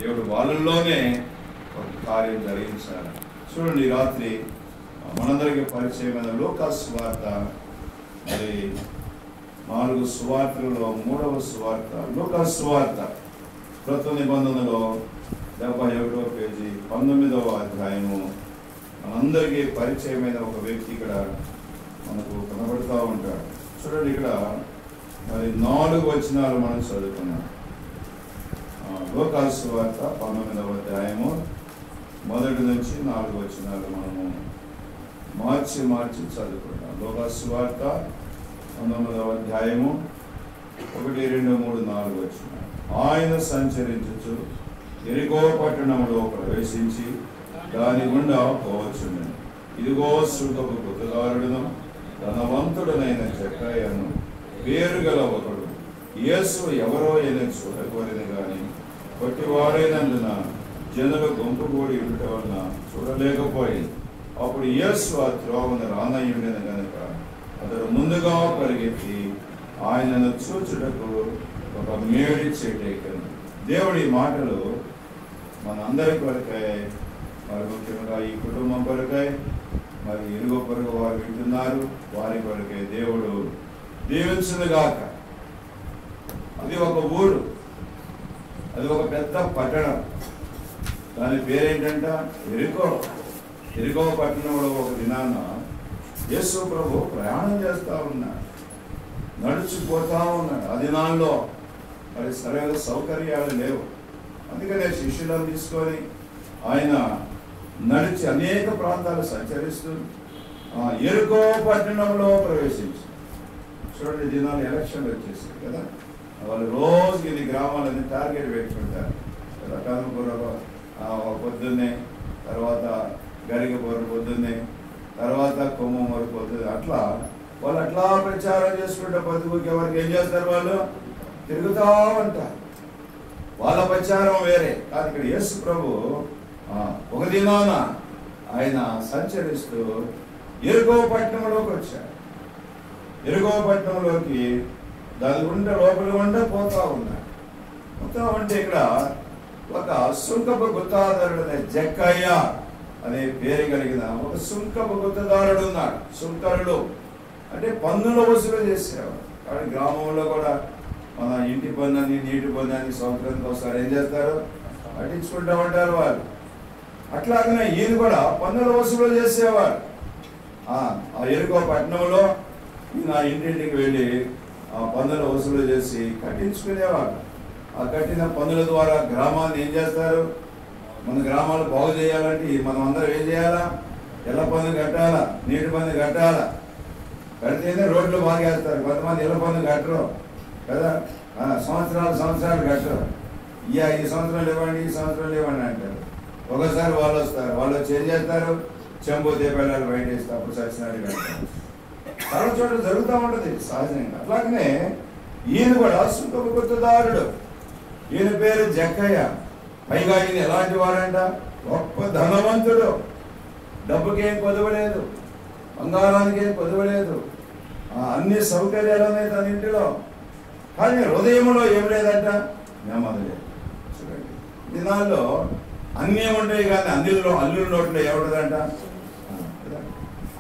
దేవుడు వాళ్ళల్లోనే ఒక కార్యం జరిగించాలి. చూడండి, రాత్రి మనందరికీ పరిచయమైన లూకా సువార్త, మరి 4 సువార్తలలో 3వ సువార్త లూకా సువార్త, క్రొత్త నిబంధనలో 71వ పేజీ 19వ అధ్యాయము. మనందరికీ పరిచయమైన ఒక వ్యక్తి ఇక్కడ మనకు కనబడుతూ ఉంటాడు. చూడండి, ఇక్కడ మరి 4 వచనాలు మనం చదువుకున్నాం. లూకా సువార్త 19వ అధ్యాయము 1 నుంచి 4 వచనాలు మనము మార్చి చదువుకున్నాం. లూకా సువార్త 19వ అధ్యాయము 1, 2, 3, 4 వచనాలు. ఆయన సంచరించుచు యెరికో పట్టణంలో ప్రవేశించి దాని గుండా పోవచ్చుండెను. ఇదిగో సుంకపు గుత్తదారుడును ధనవంతుడనైన జక్కయ్యను పేరు గల ఒకడు యేసు ఎవరో అయినా చూడకూడని గాని కొట్టివాడైనందున జనులు గుంపు కూడి ఉండటం వలన చూడలేకపోయింది. అప్పుడు యేసు ఆ త్రోవను రానయ్యుండెను గనుక అతడు ముందుగా పరిగెత్తి ఆయనను చూచుటకు ఒక మేడి చెట్టు ఎక్కాను. దేవుడి మాటలు మన అందరి కొరకై, మరి ముఖ్యంగా ఈ కుటుంబం కొరకై, మరి ఇరుగు పొరుగు వారు వింటున్నారు, వారి కొరకై దేవుడు దీవించునుగాక. అది ఒక ఊరు, అది ఒక పెద్ద పట్టణం. దాని పేరేంటంట? యెరికో పట్టణంలో ఒక దినాన యేసు ప్రభు ప్రయాణం చేస్తూ ఉన్నాడు, నడుచిపోతా ఉన్నాడు. ఆ దినాల్లో మరి సరైన సౌకర్యాలు లేవు. అందుకనే శిష్యులను తీసుకొని ఆయన నడిచి అనేక ప్రాంతాలు సంచరిస్తూ యెరికో పట్టణంలో ప్రవేశించి. చూడండి, దినాలు ఎలక్షన్లు వచ్చేసాయి కదా, వాళ్ళు రోజుకి ఇది గ్రామాలన్నీ టార్గెట్ పెట్టుకుంటారు కదా. కనుకూర పొద్దున్నే, తర్వాత గరిగపూర పొద్దున్నే, తర్వాత కొమ్మూరు పొద్దున్నే, అట్లా వాళ్ళు అట్లా ప్రచారం చేసుకుంటే బతుకుకి ఎవరికి ఏం చేస్తారు? వాళ్ళు తిరుగుతూ ఉంటారు. వాళ్ళ ప్రచారం వేరే కాదు. ఇక్కడ యేసు ప్రభు ఒక దినాన ఆయన సంచరిస్తూ యెరికో పట్టణంలోకి వచ్చాడు. యెరికో పట్టణంలోకి దాని గుండా లోపల గుండా పోతా ఉన్నాడు. పోతా ఉంటే ఇక్కడ ఒక సుంకపు గుత్తదారుడు అనే జక్కయ్య అనే పేరు కలిగిన ఒక సుంకపు గుత్తదారుడు ఉన్నాడు. సుంకరుడు అంటే పన్నుల వసూలు చేసేవాడు. కానీ గ్రామంలో కూడా మన ఇంటి పన్నుని, నీటి పన్నుని సంవత్సరానికి ఒకసారి ఏం చేస్తారు? పట్టించుకుంటూ ఉంటారు వాళ్ళు. అట్లాగనే ఈయన కూడా పన్నుల వసూలు చేసేవాడు. ఆ యెరికో పట్టణంలో ఈయన ఇంటింటికి వెళ్ళి ఆ పన్నుల వసూలు చేసి కట్టించుకునేవాడు. ఆ కట్టిన పన్నుల ద్వారా గ్రామాన్ని ఏం చేస్తారు? మన గ్రామాలు బాగు చేయాలంటే మనం అందరం ఏం చేయాలా? ఇళ్ళ పన్ను కట్టాలా, నీటి పన్ను కట్టాలా. కడితేనే రోడ్లు బాగేస్తారు. కొంతమంది ఇళ్ళ పన్ను కట్టరు కదా, సంవత్సరాలు కట్టరు. ఈ సంవత్సరాలు ఇవ్వండి, ఈ సంవత్సరాలు ఇవ్వండి అంటారు. ఒకసారి వాళ్ళు వస్తారు, వాళ్ళు వచ్చి ఏం చేస్తారు? చెంబు దీపాలు బయట వేస్తారు. అప్పుడు సచ్చినాడు కట్టారు. చాలా చోట్ల జరుగుతూ ఉంటుంది సహజంగా. అట్లాగనే ఈయన కూడా సుంకపు గుత్తదారుడు. ఈయన పేరు జక్కయ్య. పైగా ఈయన ఎలాంటి వాడంట? గొప్ప ధనవంతుడు. డబ్బుకేం కొదవలేదు, బంగారానికి ఏం కొదవలేదు, అన్ని సౌకర్యాలు ఉన్నాయి తన ఇంటిలో. కానీ హృదయంలో ఏం లేదంట? నెమ్మది లేదు. చూడండి, దినాల్లో అన్నీ ఉంటాయి కానీ అల్లుల నోట్లో ఏముంటుందంట?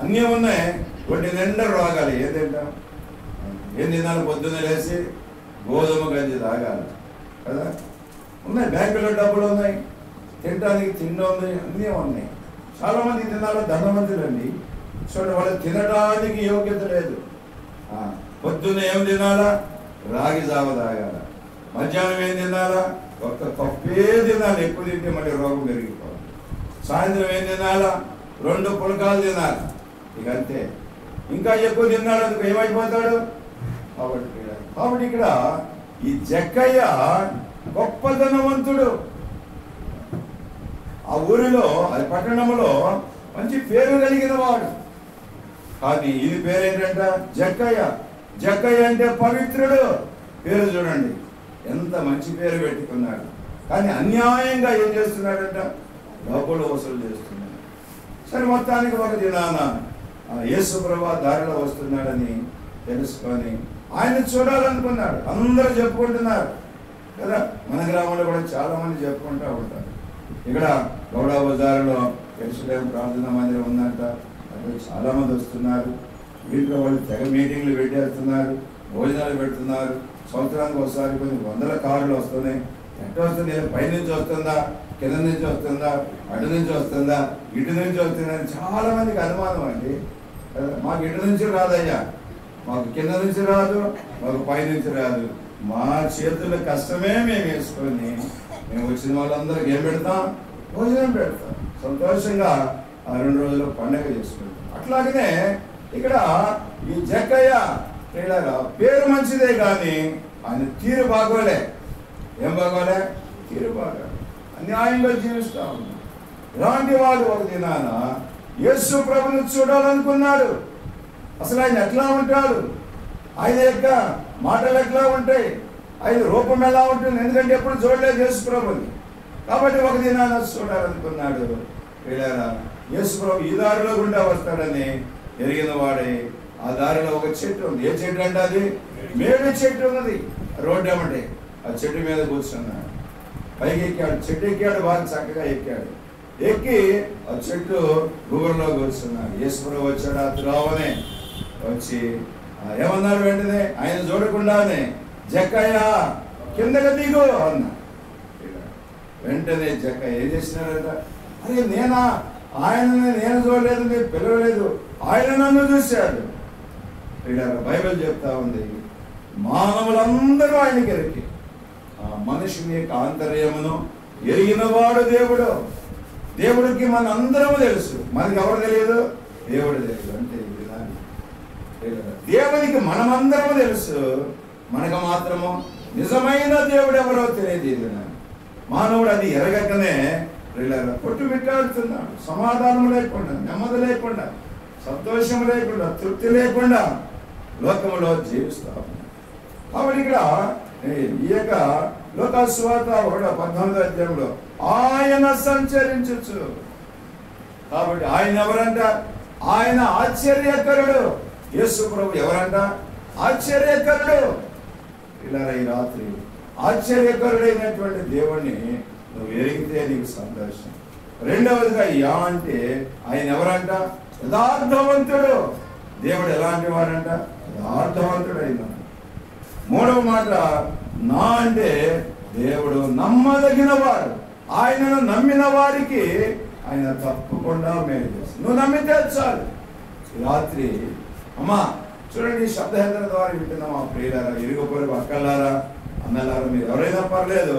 అన్నీ ఉన్నాయి, వాటి నిండా రోగాలి. ఏం తింటాం? ఏం తినాలి? పొద్దున్నే లేచి గోధుమ గంజి తాగాలి కదా. ఉన్నాయి, బ్యాంకులో డబ్బులు ఉన్నాయి, తినడానికి తిండి ఉంది, అన్నీ ఉన్నాయి. చాలామంది తినాలో ధనవంతులండి. చూడండి, వాళ్ళు తినడానికి యోగ్యత లేదు. పొద్దున్నే ఏం తినాలా? రాగి జావ తాగాల. మధ్యాహ్నం ఏం తినాలా? ఒక్క కప్పే తినాలి. ఎక్కువ తింటే మళ్ళీ రోగం పెరిగిపోవాలి. సాయంత్రం ఏం తినాలా? 2 పులకాలు తినాలి. ఇక అంతే. ఇంకా ఎక్కువ తిన్నాడు అందుకు ఏమైపోతాడు? కాబట్టి ఇక్కడ ఈ జక్కయ్య గొప్ప ధనవంతుడు. ఆ ఊరిలో, అది పట్టణంలో మంచి పేరు కలిగిన వాడు. కానీ ఇది పేరేంటంట? జక్కయ్య. జక్కయ్య అంటే పవిత్రుడు. పేరు చూడండి, ఎంత మంచి పేరు పెట్టుకున్నాడు. కానీ అన్యాయంగా ఏం చేస్తున్నాడంట? డబ్బులు వసూలు చేస్తున్నాడు. సరే, మొత్తానికి ఒక దినాన యేసు ప్రభు దారిలో వస్తున్నాడని తెలుసుకొని ఆయన చూడాలనుకున్నాడు. అందరూ చెప్పుకుంటున్నారు కదా. మన గ్రామంలో కూడా చాలా మంది చెప్పుకుంటూ ఉంటారు. ఇక్కడ గౌడ బజారులో ఎరుసలేం ప్రార్థనా మందిరం ఉందంట, అక్కడ చాలా మంది వస్తున్నారు. వీటిలో వాళ్ళు తెగ మీటింగ్లు పెట్టేస్తున్నారు, భోజనాలు పెడుతున్నారు. సంవత్సరానికి ఒకసారి కొన్ని వందల కార్లు వస్తున్నాయి. ఎట్లా వస్తుంది? పైనుంచి వస్తుందా, కింద నుంచి వస్తుందా, అటు నుంచి వస్తుందా, ఇటు నుంచి వస్తుందా అని చాలా మందికి అనుమానం అండి. మాకు ఇటు నుంచి రాదయ్యా, మాకు కింద నుంచి రాదు, మాకు పైనుంచి రాదు. మా చేతుల కష్టమే మేము వేసుకొని మేము వచ్చిన వాళ్ళందరికీ ఏం పెడతాం? భోజనం పెడతాం. సంతోషంగా ఆ 2 రోజులు పండగ చేసుకుంటాం. అట్లాగనే ఇక్కడ ఈ జక్కయ్య పేరు మంచిదే కానీ ఆయన తీరు బాగోలే. ఏం బాగోలే? తీరు బాగా అన్యాయంగా జీవిస్తా ఉన్నాడు. ఇలాంటి వాడు ఒక దినాన యేసు ప్రభుని చూడాలనుకున్నాడు. అసలు ఆయన ఎట్లా ఉంటాడు, ఆయన యొక్క మాటలు ఎట్లా ఉంటాయి, ఆయన రూపం ఎలా ఉంటుంది, ఎందుకంటే ఎప్పుడు చూడలేదు యేసు ప్రభుని. కాబట్టి ఒక దినాన చూడాలనుకున్నాడు. యేసు ప్రభు ఈ దారిలో గుండా వస్తాడని ఎరిగిన వాడే ఆ దారిలో ఒక చెట్టు ఉంది. ఏ చెట్టు అంటే అది మేడి చెట్టు ఉన్నది రోడ్డు ఏమంటే. ఆ చెట్టు మీద కూర్చున్నాడు, పైకి ఎక్కాడు. చెట్టు ఎక్కాడు, బాగా చక్కగా ఎక్కాడు. ఎక్కి ఆ చెట్టు గుబురులో కూర్చున్నాడు. యేసు ప్రభు వచ్చాడు. ఆ త్రోవనే వచ్చి ఏమన్నారు? వెంటనే ఆయన చూడకుండానే జక్కయ్య కిందకి దిగు అన్నా. వెంటనే జక్కయ్య ఏం చేసినాడట? అరే నేనా? ఆయనని నేను చూడలేదు, మీరు పిలవలేదు, ఆయన నన్ను చూశాడు. బైబిల్ చెప్తా ఉంది, మానవులందరూ ఆయనకి ఎరిగి ఆ మనుషుని యొక్క ఆంతర్యమును ఎరిగినవాడు దేవుడు. దేవుడికి మన అందరము తెలుసు, మనకి ఎవరు తెలియదు? దేవుడు తెలియదు. అంటే దేవునికి మనమందరము తెలుసు, మనకు మాత్రము నిజమైన దేవుడు ఎవరో తెలియదు. మానవుడు అది ఎరగకనే కొట్టుమిట్టాడుతున్నాడు. సమాధానం లేకుండా, నెమ్మది లేకుండా, సంతోషం లేకుండా, తృప్తి లేకుండా లోకంలో జీవిస్తాం. కాబట్టి ఇక్కడ ఈ యొక్క లోకాసు సువార్త 19వ అధ్యాయంలో ఆయన సంచరించచ్చు. కాబట్టి ఆయన ఎవరంట? ఆయన ఆశ్చర్యకరుడు. యేసు ప్రభు ఎవరంట? ఆశ్చర్యకరుడు. ఇలా ఈ రాత్రి ఆశ్చర్యకరుడైనటువంటి దేవుణ్ణి నువ్వు ఎరిగితే నీకు సంతోషం. రెండవదిగా యా అంటే ఆయన ఎవరంట? యథార్థవంతుడు. దేవుడు ఎలాంటి వాడంట? యథార్థవంతుడు అయినా. మూడవ మాట నా అంటే దేవుడు నమ్మదగిన వాడు. ఆయనను నమ్మిన వారికి ఆయన తప్పకుండా మేలు చేస్తాడు. నువ్వు నమ్మితే చాలు. రాత్రి అమ్మా చూడండి, శబ్దహేంద్ర ద్వారా వింటున్నాం. ఆ ప్రియులారా, ఇరుగు పొరుగు అక్కలారా, అన్నలారా, మీరు ఎవరైనా పర్లేదు,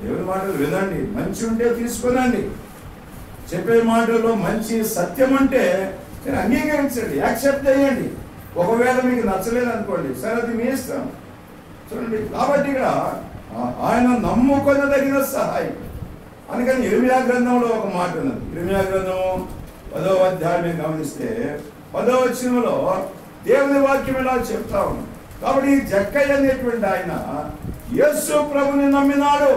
దేవుని మాటలు వినండి. మంచి ఉంటే తీసుకునండి. చెప్పే మాటల్లో మంచి సత్యం ఉంటే మీరు అంగీకరించండి, యాక్సెప్ట్ చేయండి. ఒకవేళ మీకు నచ్చలేదు అనుకోండి, సరే అది మీ ఇష్టం. చూడండి, కాబట్టి ఇక్కడ ఆయన నమ్ముకొనదగిన సహాయం. అందుకని ఇర్మియా గ్రంథంలో ఒక మాట ఉన్నది. ఇర్మియా గ్రంథము 10వ అధ్యాయం గమనిస్తే 10వ వచనంలో దేవుని వాక్యం ఇలా చెప్తా ఉన్నాం. కాబట్టి ఈ జక్కయ్య అనేటువంటి ఆయన యేసు ప్రభుని నమ్మినాడు.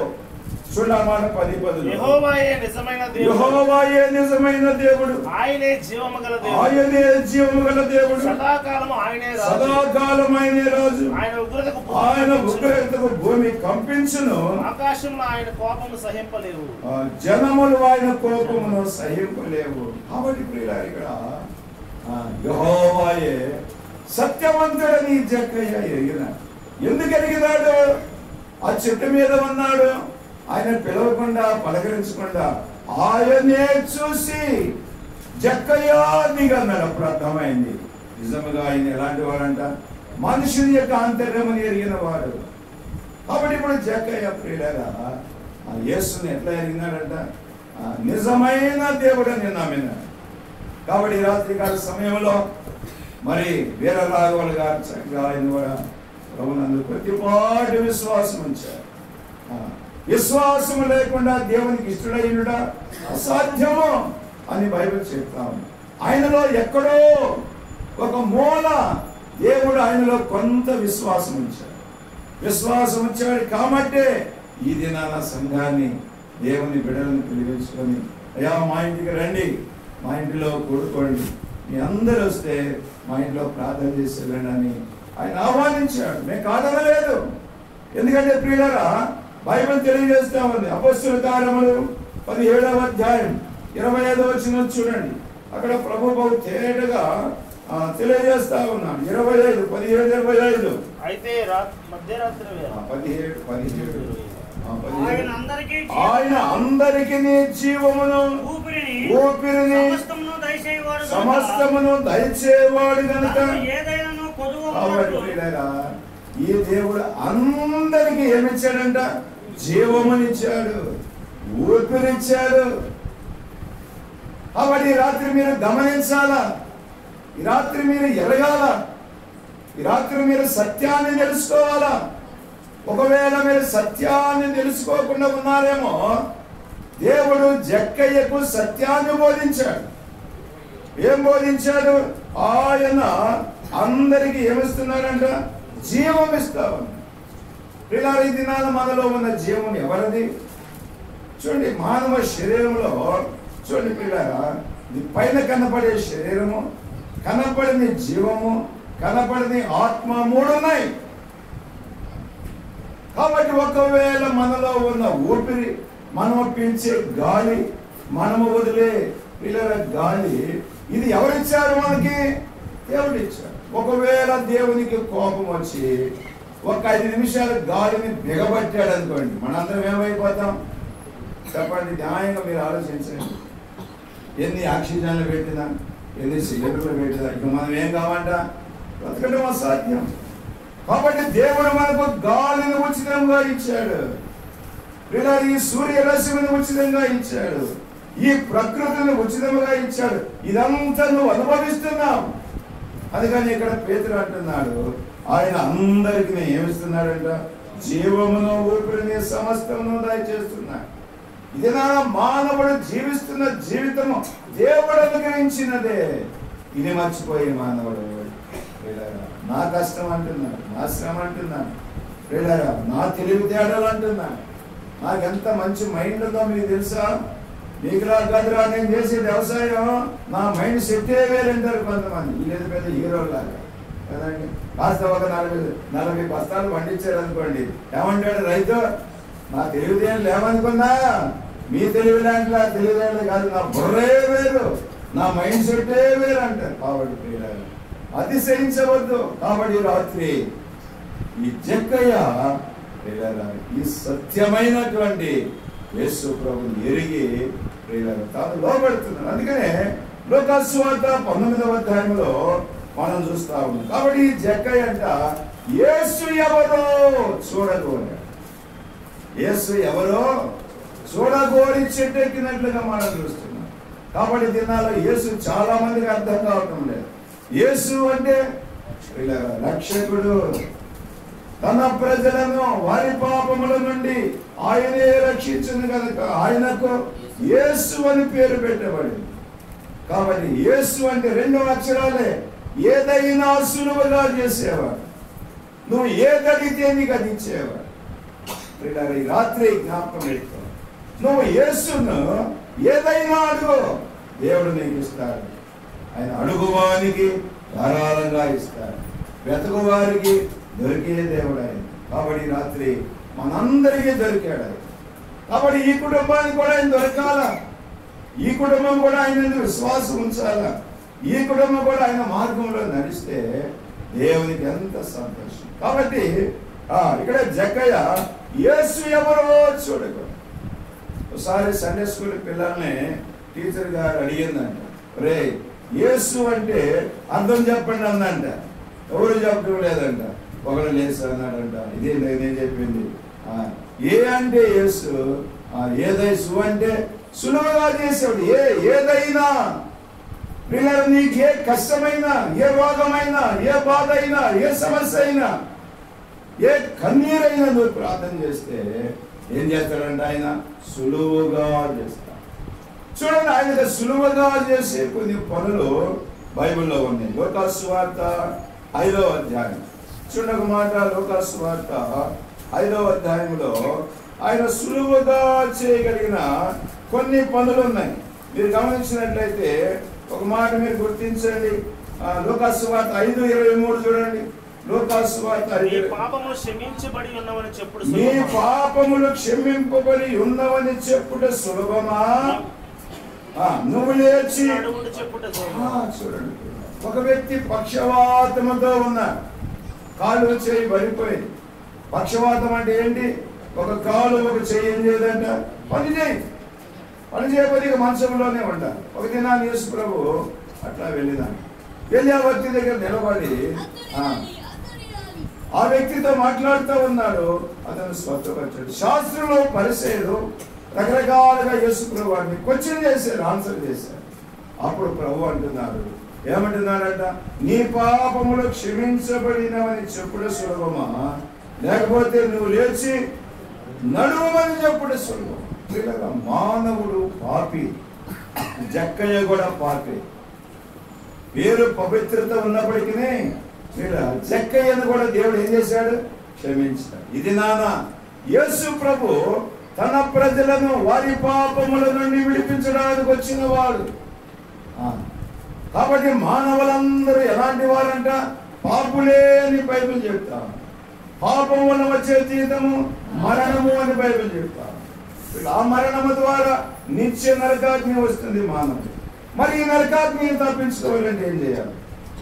చూడమాట 10:10 యెహోవాయే నిజమైన దేవుడు, యెహోవాయే నిజమైన దేవుడు, ఆయనే జీవము గల దేవుడు, ఆయనే జీవము గల దేవుడు, సదాకాలము ఆయనే రాజు, సదాకాలం ఆయనే రాజు. ఆయన ఉగ్రతకు భూమి కంపించును, ఆకాశంలో ఆయన కోపము సహింపలేవు, జనములు ఆయన కోపమును సహింపలేవు. కాబట్టి ప్రియులారా, ఇక్కడ యెహోవాయే సత్యవంతుడని జక్కయ్య ఎరిగినాడు. ఎందుకు ఎరిగినాడు? ఆ చెట్టు మీద ఉన్నాడు, ఆయన పిలవకుండా పలకరించకుండా ఆయనే చూసి జక్కయ్య దిగన్నాడు. అప్పుడు అర్థమైంది నిజంగా ఆయన ఎలాంటి వాడంట? మనుషుని యొక్క ఆంతర్యముని ఎరిగిన వాడు. కాబట్టి ఇప్పుడు జక్కయ్య ప్రియులారా ఆ యేసుని ఎట్లా ఎరిగినాడంట? నిజమైన దేవుడని నమ్మినాడు. కాబట్టి రాత్రికాల సమయంలో మరి వీర రాఘవులు గారు చక్కగా ఆయన కూడా ప్రభునందు కొద్దిపాటి విశ్వాసం ఉంచారు. విశ్వాసం లేకుండా దేవునికి ఇష్టడైనడా అసాధ్యము అని బైబిల్ చెప్తాము. ఆయనలో ఎక్కడో ఒక మూల దేవుడు ఆయనలో కొంత విశ్వాసం ఉంచాడు. విశ్వాసం ఉంచాడు కాబట్టే ఈ దినాన సంఘాన్ని, దేవుని బిడ్డలను పిలిపించుకొని, అయ్యా మా ఇంటికి రండి, మా ఇంటిలో కూడుకోండి, మీ అందరూ వస్తే మా ఇంట్లో ప్రార్థన చేసి వెళ్ళండి అని ఆయన ఆహ్వానించాడు. మేము కాదనలేదు. ఎందుకంటే ప్రియులారా బైబిల్ తెలియజేస్తా ఉంది. అపొస్తలుల కార్యములు 17వ అధ్యాయం 25వ వచనం చూడండి. అక్కడ ప్రభు బహు తేటగా తెలియజేస్తా ఉన్నాడు. 17:25 అయితే మధ్యరాత్రి వేళ 17 ఆయన అందరికి జీవమును ఊపిరిని సమస్తమును దయచేవాడు కనుక ఈ దేవుడు అందరికి ఏమిచ్చాడంట? జీవమునిచ్చాడు, ఊపిరిచ్చాడు. కాబట్టి ఈ రాత్రి మీరు గమనించాలా, ఈ రాత్రి మీరు ఎరగాల, ఈ రాత్రి మీరు సత్యాన్ని తెలుసుకోవాలా. ఒకవేళ మీరు సత్యాన్ని తెలుసుకోకుండా ఉన్నారేమో, దేవుడు జక్కయ్యకు సత్యాన్ని బోధించాడు. ఏం బోధించాడు? ఆయన అందరికి ఏమిస్తున్నాడంట? జీవం ఇస్తామని. ఈ దినాల మనలో ఉన్న జీవం ఎవరిది? చూడండి, మానవ శరీరంలో చూడండి పిల్లరా, పైన కనపడే శరీరము, కనపడిన జీవము, కనపడిన ఆత్మ, 3 ఉన్నాయి. కాబట్టి ఒకవేళ మనలో ఉన్న ఊపిరి, మనం పీల్చే గాలి, మనము వదిలే పిల్లల గాలి, ఇది ఎవరిచ్చారు? మనకి దేవుడు ఇచ్చారు. ఒకవేళ దేవునికి కోపం వచ్చి ఒక 5 నిమిషాలు గాలిని బిగబట్టాడు అనుకోండి, మనందరం ఏమైపోతాం? చెప్పండి, న్యాయంగా మీరు ఆలోచించండి. ఎన్ని ఆక్సిజన్లు పెట్టినా, ఎన్ని సిలిండర్లు పెట్టినా, ఇక మనం ఏం కావంట? బ్రతకడం అసాధ్యం. కాబట్టి దేవుడు మనకు గాలిని ఉచితంగా ఇచ్చాడు, ఈ సూర్యరశ్మిని ఉచితంగా ఇచ్చాడు, ఈ ప్రకృతిని ఉచితంగా ఇచ్చాడు. ఇదంతా నువ్వు అనుభవిస్తున్నావు. అందుకని ఇక్కడ పేతురు అంటున్నాడు, ఆయన అందరికి ఏమిస్తున్నాడంట? జీవమును ఊపిరిని సమస్తమును దయచేస్తున్నాడు. ఇది నా మానవుడు జీవిస్తున్న జీవితము దేవుడు అనుగ్రహించినదే. ఇది మర్చిపోయి మానవుడు నా కష్టం అంటున్నాడు, నా శ్రమ అంటున్నాడు, నా తెలివితేటలు అంటున్నాడు. నాకెంత మంచి మైండ్ ఉందో మీకు తెలుసా? నీకులా కదరా నేను చేసే వ్యవసాయం, నా మైండ్ సెట్టే వేరంటారు కొంతమంది. లేదు పెద్ద హీరోలాగా కదండి. కాస్త ఒక 40 బస్తాలు పండించారు అనుకోండి, ఏమంటాడు రైతు? నా తెలివితేటలు ఏమనుకున్నా, మీ తెలివిలాంటి తెలివితేటలు కాదు, నా బుర్రే వేరు, నా మైండ్ సెట్టే వేరు అంటారు. కాబట్టి అతిశయించవద్దు. కాబట్టి రాత్రి ఈ జక్కయ్య ఈ సత్యమైనటువంటి యేసు ప్రభుని ఎరిగి తాను లోబడుతున్నాడు. అందుకనే లూకాసు సువార్త 19వ అధ్యాయంలో మనం చూస్తా ఉన్నాం. కాబట్టి ఈ జక్కయ్య అంట యేసు ఎవరో చూడగోరాడు. యేసు ఎవరో చూడగోరి చెట్టెక్కినట్లుగా మనం చూస్తున్నాం. కాబట్టి దినాల్లో యేసు చాలా మందికి అర్థం కావటం లేదు. యేసు అంటే రక్షకుడు, తన ప్రజలను వారి పాపముల నుండి ఆయనే రక్షించును కనుక ఆయనకు యేసు అని పేరు పెట్టబడింది. కాబట్టి యేసు అంటే 2 అక్షరాలే. ఏదైనా సులువుగా చేసేవాడు, నువ్వు ఏదడిగితే నీకు అది ఇచ్చేవాడు. ఈ రాత్రి జ్ఞాపకం పెట్టుకో, నువ్వు యేసును ఏదైనా అడుగు, దేవుడు నీకు ఇస్తాడు. ఆయన అడుగువానికి ధారాళంగా ఇస్తాడు, వెతకువారికి దొరికే దేవుడు ఆయన. కాబట్టి రాత్రి మనందరికీ దొరికాడు ఆయన. కాబట్టి ఈ కుటుంబానికి కూడా ఆయన దొరకాల, ఈ కుటుంబం కూడా ఆయన విశ్వాసం ఉంచాలా, ఈ కుటుంబం కూడా ఆయన మార్గంలో నడిస్తే దేవునికి ఎంత సంతోషం. కాబట్టి ఇక్కడ జక్కయ్య యేసు ఎవరో చూడకూడదు. ఒకసారి సండే స్కూల్ పిల్లల్ని టీచర్ గారు అడిగిందంట, రే యేసు అంటే అర్థం చెప్పండి అందంట. ఎవరు చెప్పడం లేదంట. ఒకరు లేసు అన్నాడంట. ఇదే నేను చెప్పింది. ఏ అంటే యేసు, ఏదైసు అంటే సులువుగా చేసేవాడు. ఏదైనా పిల్లలు నీకు ఏ కష్టమైనా, ఏ రోగమైనా, ఏ బాధ అయినా, ఏ సమస్య అయినా, ఏ కన్నీరైనా నువ్వు ప్రార్థన చేస్తే ఏం చేస్తాడంట? ఆయన సులువుగా చేస్తాడు. చూడండి, ఆయన సులువుగా చేసే కొన్ని పనులు బైబిల్లో ఉన్నాయి. లూకాసు సువార్త 5వ అధ్యాయం చూడండి ఒక మాట. లూకాసు సువార్త 5వ అధ్యాయంలో ఆయన సులువుగా చేయగలిగిన కొన్ని పనులు ఉన్నాయి. మీరు గమనించినట్లయితే ఒక మాట మీరు గుర్తించండి. లూకాసు సువార్త 5:23 చూడండి. లూకాసు సువార్త నీ పాపములు క్షమించబడి ఉన్నవని చెప్పుడు నీ పాపములు క్షమింపబడి ఉన్నవని చెప్పుట సులభమా, నువ్వు లేచి చెప్పుట. చూడండి, ఒక వ్యక్తి పక్షవాతముతో ఉన్నాడు, కాలు చేయి పడిపోయింది. పక్షవాతం అంటే ఏంటి? ఒక కాలు ఒక చెయ్యి ఏం చేయదంట, పని చేయకపోతే ఇక మంచంలోనే ఉంటారు. ఒక దినాన్ని యేసు ప్రభు అట్లా వెళ్ళినాడు. వెళ్ళి ఆ వ్యక్తి దగ్గర నిలబడి ఆ వ్యక్తితో మాట్లాడుతూ ఉన్నాడు. అతను స్వస్థపరిచాడు. శాస్త్రంలో పరిసయ్యులు రకరకాలుగా యేసు ప్రభు వాడిని క్వశ్చన్ చేశారు, ఆన్సర్ చేశారు. అప్పుడు ప్రభు అంటున్నాడు, ఏమంటున్నాడంట, నీ పాపములు క్షమించబడినవని చెప్పుడు సులభమా, లేకపోతే నువ్వు లేచి నడువమని చెప్పుడు సులభం. మానవుడు పాపి, జక్కయ్య కూడా పాపి. పేరు పవిత్రత ఉన్నప్పటికీ వీళ్ళ జక్కయ్యను కూడా దేవుడు ఏం చేశాడు? క్షమించాడు. ఇది నాన్న యేసు ప్రభు తన ప్రజలను వారి పాపముల నుండి విడిపించడానికి వచ్చిన వాడు. కాబట్టి మానవులందరూ ఎలాంటి వారంట? పాపులే అని బైబిల్ చెప్తాం. పాపం వల్ల వచ్చే జీతము మరణము అని బైబిల్ చెప్తాం. ఆ మరణము ద్వారా నిత్య నరకాగ్ని వస్తుంది మానవుడు. మరి ఈ నరకాగ్ని తప్పించుకోవాలంటే ఏం చేయాలి?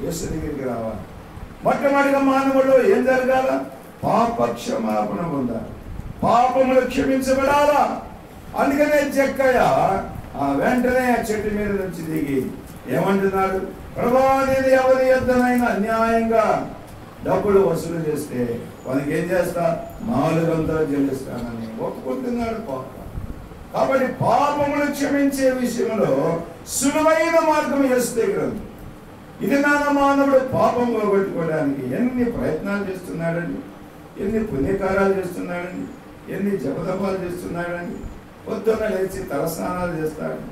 యేసు దగ్గరికి రావాలి. మొట్టమొదటిగా మానవుడు ఏం జరగాల? పాప క్షమాపణ పొందాలి, పాపములు క్షమించబడాలా. అందుకనే జక్కయ్య వెంటనే ఆ చెట్టు మీద నుంచి దిగి ఏమంటున్నాడు? ప్రభా, నేను ఎవరి యొద్దనైనా అన్యాయంగా డబ్బులు వసూలు చేస్తే వానికి ఏం చేస్తా? 400 చెల్లిస్తానని ఒప్పుకుంటున్నాడు పాప. కాబట్టి పాపములు క్షమించే విషయంలో సులువైన మార్గం యేసు దగ్గర ఉంది. ఇది నాన్న మానవుడు పాపం పోగొట్టుకోవడానికి ఎన్ని ప్రయత్నాలు చేస్తున్నాడండి, ఎన్ని పుణ్యకారాలు చేస్తున్నాడండి, ఎన్ని జపతపాలు చేస్తున్నాడండి. పొద్దున్న లేచి తలస్నానాలు చేస్తాడు,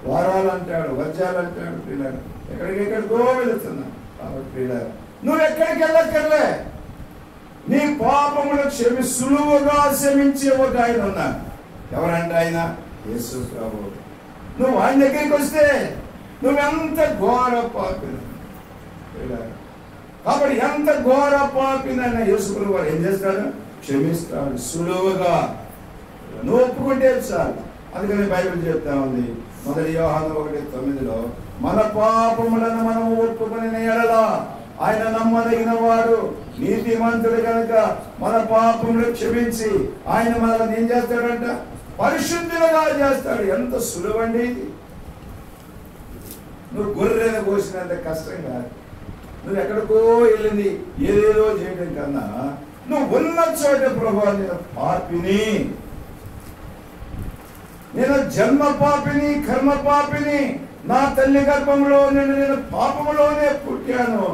వారాలు అంటాడు, వర్జాలు అంటాడు. పిల్లలు ఎక్కడికెక్కడికో వెళుతున్నాడు. కాబట్టి పిల్లలు నువ్వు ఎక్కడికి వెళ్ళక్కర్లే, నీ పాపములు సులువుగా క్షమించే ఒక ఆయన ఉన్నాడు. ఎవరంటే ఆయన? యేసు ప్రభు. నువ్వు ఆయన దగ్గరికి వస్తే నువ్వెంత ఘోర పాపిన. కాబట్టి ఎంత ఘోర పాపినైనా యేసు ప్రభు ఏం చేస్తాడు? క్షమిస్తాడు సులువుగా. నువ్వు ఒప్పుకుంటే చాలు. అందుకని బైబిల్ చెప్తా ఉంది, 1 యోహాను 1:9 మన పాపములను మనం ఒప్పుకుని ఎడల ఆయన నమ్మదగిన వాడు, నీతిమంతుడు కనుక మన పాపములు క్షమించి ఆయన మనల్ని ఏం చేస్తాడంట? పరిశుద్ధులుగా చేస్తాడు. ఎంత సులువండి ఇది. నువ్వు గొర్రెను కోసినంత కష్టం కాదు. నువ్వు ఎక్కడికో వెళ్ళింది ఏదేదో చేయడం కన్నా నువ్వు ఉన్న చోట ప్రభువా, నేను పాపిని, నేను జన్మ పాపిని, కర్మ పాపిని, నా తల్లి గర్భంలో నేను పాపములోనే పుట్టాను,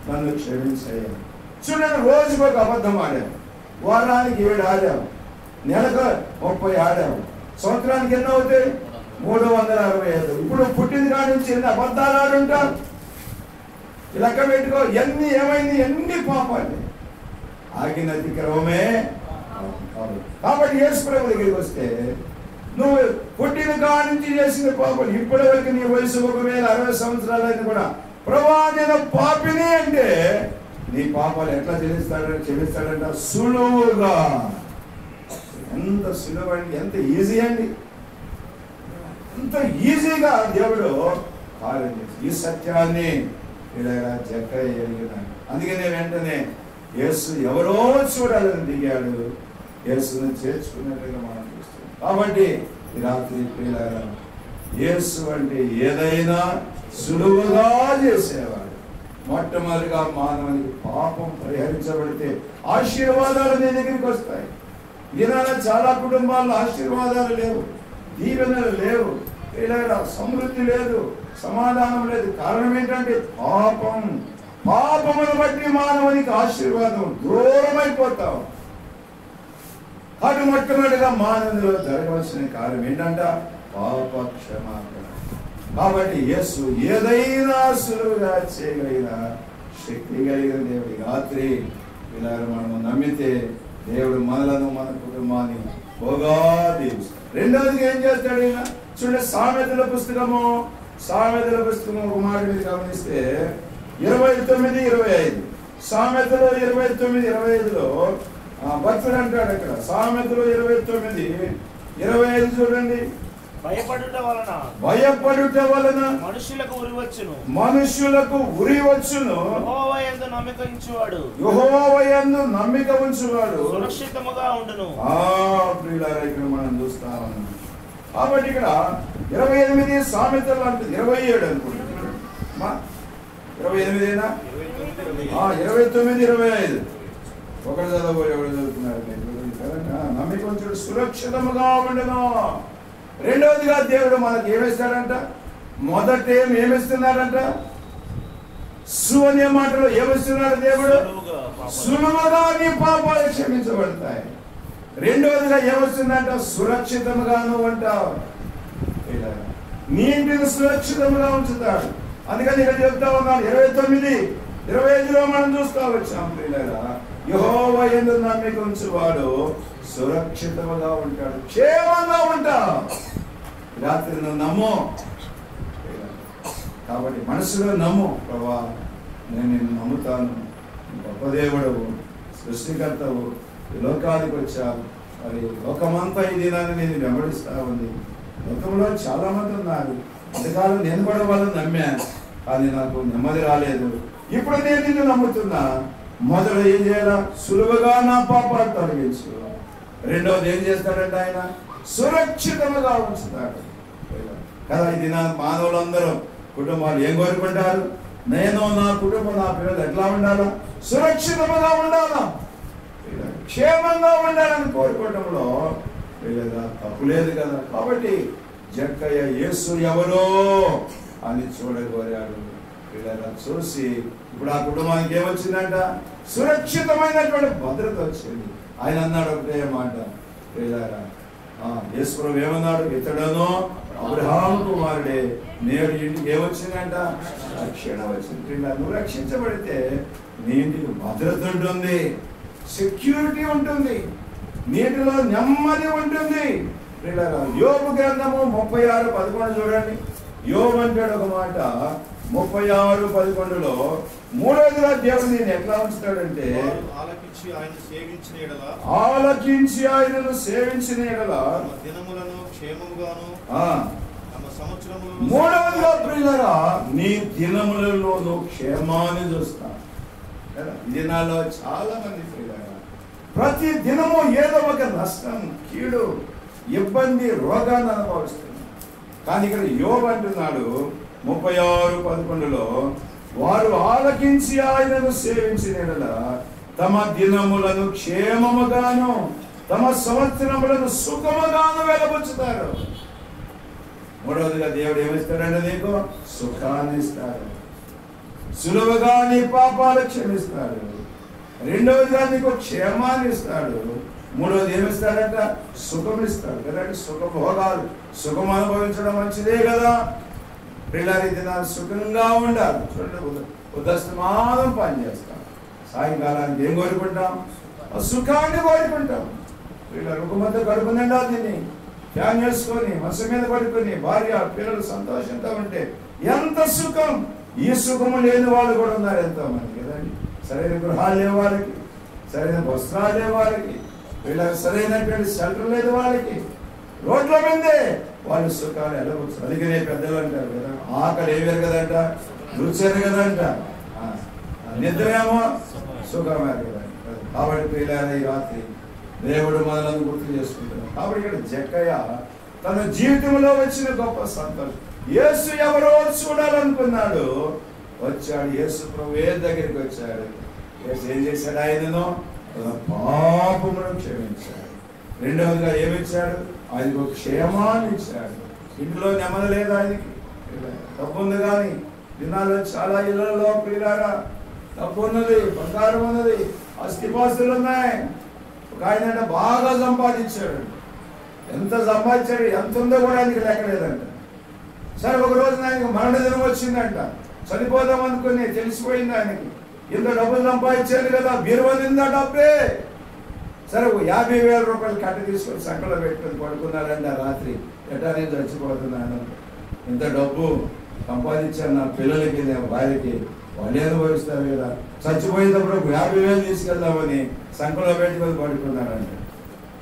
నన్ను క్షమించాను. చూడండి, రోజుకు ఒక అబద్ధం ఆడాము, వారానికి 7 ఆడాము, నెలకు 30 ఆడాము, సంవత్సరానికి ఎన్నో అవుతాయి? 365. ఇప్పుడు పుట్టింది కాడి నుంచి ఎన్ని అబద్ధాలు ఆడుంటారు? లెక్క పెట్టుకో. ఎన్ని ఏమైంది? ఎన్ని పాపాలు. ఆగినది క్రమమే. కాబట్టి యేసు ప్రభు దగ్గరికి వస్తే నువ్వు పుట్టిన కాడి నుంచి చేసిన పాపాలు ఇప్పటి వరకు నీ వయసు 1060 సంవత్సరాలైనా కూడా ప్రభువా, నేను పాపిని అంటే నీ పాపాలు ఎట్లా చెల్లిస్తాడంట? సులువుగా. ఎంత సులువండి, ఎంత ఈజీ అండి, ఎంత ఈజీగా దేవుడు కార్యం చేస్తాడు. ఈ సత్యాన్ని ఇలా జక్కయ్య ఎరిగినాడు. అందుకనే వెంటనే యేసు ఎవరో చూడాలని దిగాడు, యేసుని చేర్చుకున్నట్టుగా మనం చూస్తాం. కాబట్టి ఈ రాత్రి ప్రియులారా, యేసు అంటే ఏదైనా సులువుగా చేసేవాడు. మొట్టమొదటిగా మానవునికి పాపం పరిహరించబడితే ఆశీర్వాదాలు నీ దగ్గరికి వస్తాయి. ఈనాడు చాలా కుటుంబాల్లో ఆశీర్వాదాలు లేవు, దీవెనలు లేవు, సమృద్ధి లేదు, సమాధానం లేదు. కారణం ఏంటంటే పాపం. పాపమును బట్టి మానవునికి ఆశీర్వాదం దూరమైపోతావు. అటు మొట్టమొదటిగా మానవునిలో జరగవలసిన కార్యం ఏంటంట? పాప క్షమాపణ. కాబట్టి యేసు ఏదైనా సులువుగా చేయగలిగిన శక్తి కలిగిన దేవుడి. రాత్రి ఇలా మనము నమ్మితే దేవుడు మనలను, మన కుటుంబాన్ని బాగా దీవిస్తాడు. రెండవదిగా ఏం చేస్తాడు ఈయన? చూడండి, సామెతల పుస్తకము ఒక మాట మీద గమనిస్తే 29-25. సామెతలు 29:25లో భక్తుడు అంటాడు అక్కడ. సామెతలు 29:25 చూడండి. భయపడుట వలన మనుషులకు ఉరి వచ్చును. యెహోవా యందు నమ్మిక ఉంచువాడు సురక్షితముగా ఉండును. ప్రియులారా, ఇక్కడ మనం చూస్తాం. కాబట్టి ఇక్కడ 28 సామెతలు అంటే 27 అనుకుంటున్నాడు. 28 29:25 ఒకటి చదవబోయి ఎవరు చదువుతున్నారు? నమ్మిక ఉంచుడు సురక్షితముగా ఉండను. రెండవదిగా దేవుడు మనకి ఏమిస్తాడంట? మొదట ఏమిస్తున్నాడంట? అనే మాటలో ఏమిస్తున్నాడు దేవుడు? సులువుగా నీ పాపాలు క్షమించబడతాయి. రెండవదిగా ఏమొస్తుందంట? సురక్షితంగాను అంటావు. నీ ఇంటిని సురక్షితంగా ఉంచుతాడు. అందుకని ఇక్కడ చెప్తా ఉన్నాడు 29:25లో మనం చూస్తా వచ్చాం. యెహోవా యందు నమ్మిక ఉంచువాడు సురక్షితముగా ఉంటాడు, క్షేమంగా ఉంటావు. రాత్రి నువ్వు నమ్ము. కాబట్టి మనసులో నమ్ము, ప్రభా నేను నిన్ను నమ్ముతాను, గొప్ప దేవుడవు, సృష్టికర్తవు, ఈ లోకానికి వచ్చావు, మరి లోకమంతా ఈ దినాన్ని నేను వెంబడిస్తా ఉంది. లోకంలో చాలా మంది ఉన్నారు. అంతకాలం నేను కూడా వాళ్ళని నమ్మాను, కానీ నాకు నెమ్మది రాలేదు. ఇప్పుడు నేను నిన్ను నమ్ముతున్నా. మొదట ఏం చేయాలా? సులువుగా నా పాపాలు తొలగించు. రెండవది ఏం చేస్తాడంటే ఆయన సురక్షితముగా ఉంచుతాడు కదా. ఈ దినాన్ని మానవులందరూ కుటుంబాలు ఏం కోరుకుంటారు? నేను, నా కుటుంబం, నా పిల్లలు ఎట్లా ఉండాలా? సురక్షితంగా ఉండాలా, క్షేమంగా ఉండాలని కోరుకోవడంలో తప్పు లేదు కదా. కాబట్టి జక్కయ్య యేసు ఎవరో అని చూడగోరాడు. చూసి ఇప్పుడు ఆ కుటుంబానికి ఏమొచ్చిందంట? సురక్షితమైనటువంటి భద్రత వచ్చింది. ఆయన అన్నాడు ఒకటే మాట, యేసు ప్రభువు ఏమన్నాడు? ఇతడను అబ్రహాము కుమారుడే, నేడు ఇంటికి ఏమొచ్చిందంట? రక్షణ వచ్చింది. నువ్వు రక్షించబడితే నీ ఇంటికి భద్రత ఉంటుంది, సెక్యూరిటీ ఉంటుంది, నీటిలో నెమ్మది ఉంటుంది. యోబు గ్రంథము 36:11 చూడండి. యోబు అంటాడు ఒక మాట 36:11లో, మూడవదిగా దేవుడు నేను ఎట్లా ఉంచుతాడంటే ఆలకించి ఆయనను సేవించిన యెడల మూడవదిగా ప్రియులారా నీ దినములలోనూ క్షేమాన్ని చూస్తాను. ఈ దినాల్లో చాలా మంది ప్రియులారా ప్రతి దినము ఏదో ఒక నష్టం, కీడు, ఇబ్బంది, రోగాన్ని అనుభవిస్తున్నారు. కానీ ఇక్కడ యోబు అంటున్నాడు 36:11లో, వారు ఆలకించి ఆయనను సేవించిన యెడల తమ దినములను క్షేమముగాను తమ సంవత్సరములను సుఖముగాను వెలబుచ్చుతారు. మూడవదిగా దేవుడు ఏమిస్తాడంటే నీకు సుఖాన్ని ఇస్తాడు, సులువుగా నీ పాపాలు క్షమిస్తాడు. రెండవదిగా నీకు క్షేమాన్ని ఇస్తాడు. మూడవది ఏమిస్తాడంట? సుఖం ఇస్తాడు కదా. సుఖభోగాలు, సుఖం అనుభవించడం మంచిదే కదా. పిల్లలైతే నాకు సుఖంగా ఉండాలి. చూడండి, ఉదస్తమానం పని చేస్తాం, సాయంకాలానికి ఏం కోరుకుంటాం? సుఖాన్ని కోరుకుంటాం. పిల్లలు ఒక మధ్య కడుపు నిండా తిని, ఫ్యాన్ వేసుకొని, మనసు మీద పడుకొని, భార్య పిల్లలు సంతోషంతో ఉంటే ఎంత సుఖం. ఈ సుఖము లేని వాళ్ళు కూడా ఉన్నారు ఎంతో మంది కదండి. సరైన గృహాలు లేని వాళ్ళకి, సరైన వస్త్రాలు లేని వాళ్ళకి, వీళ్ళకి సరైనటువంటి షెల్టర్ లేదు వాళ్ళకి, రోడ్ల మీదే వాళ్ళు సుఖాలు వెళ్ళవచ్చు. అందుకనే పెద్దలు అంటారు కదా, ఆకలి ఏమేరు కదంట, రుచేరు కదంట, నిద్రేమో సుఖమేరు కదంట. కాబట్టి పిల్లలు ఈ రాత్రి దేవుడు మనల్ని గుర్తు చేసుకుంటున్నాడు. కాబట్టి ఇక్కడ జక్కయ్య తన జీవితంలో వచ్చిన గొప్ప సంతోషం. యేసు ఎవరో చూడాలనుకున్నాడు, వచ్చాడు. యేసు ప్రభువే దగ్గరికి వచ్చాడు. యేసు ఏం చేశాడు? ఆయనను పాపమును క్షమించాడు. రెండవదిగా ఏమిచ్చాడు? ఆయనకు క్షేమాన్ని ఇచ్చాడు. ఇంట్లో నెమ్మది లేదు ఆయనకి, డబ్బు ఉంది కానీ దినాల్లో చాలా ఇళ్లలో ప్రియులారా డబ్బు ఉన్నది, బంగారం ఉన్నది, ఆస్తిపాస్తులు ఉన్నాయి. ఒక ఆయన బాగా సంపాదించాడు. ఎంత సంపాదించాడు, ఎంత ఉందో కూడా ఆయనకి లెక్క లేదంట. సరే ఒక రోజున ఆయనకు మరణ దినం వచ్చిందంట. చనిపోదాం అనుకుని తెలిసిపోయింది ఆయనకి, ఇంత డబ్బులు సంపాదించాడు కదా, బీరువా నిందా డబ్బే. సరే 50,000 రూపాయలు కట్ట తీసుకొని సంకలో పెట్టుకొని పడుకున్నాడండి. ఆ రాత్రి ఎట్టా నేను చచ్చిపోతున్నాను, ఇంత డబ్బు సంపాదించాను, నా పిల్లలకి, నా భార్యకి వాళ్ళే అనుభవిస్తారు కదా. చచ్చిపోయేటప్పుడు 50,000 తీసుకెళ్దామని సంఖ్యలో పెట్టుకొని పడుకున్నారంట.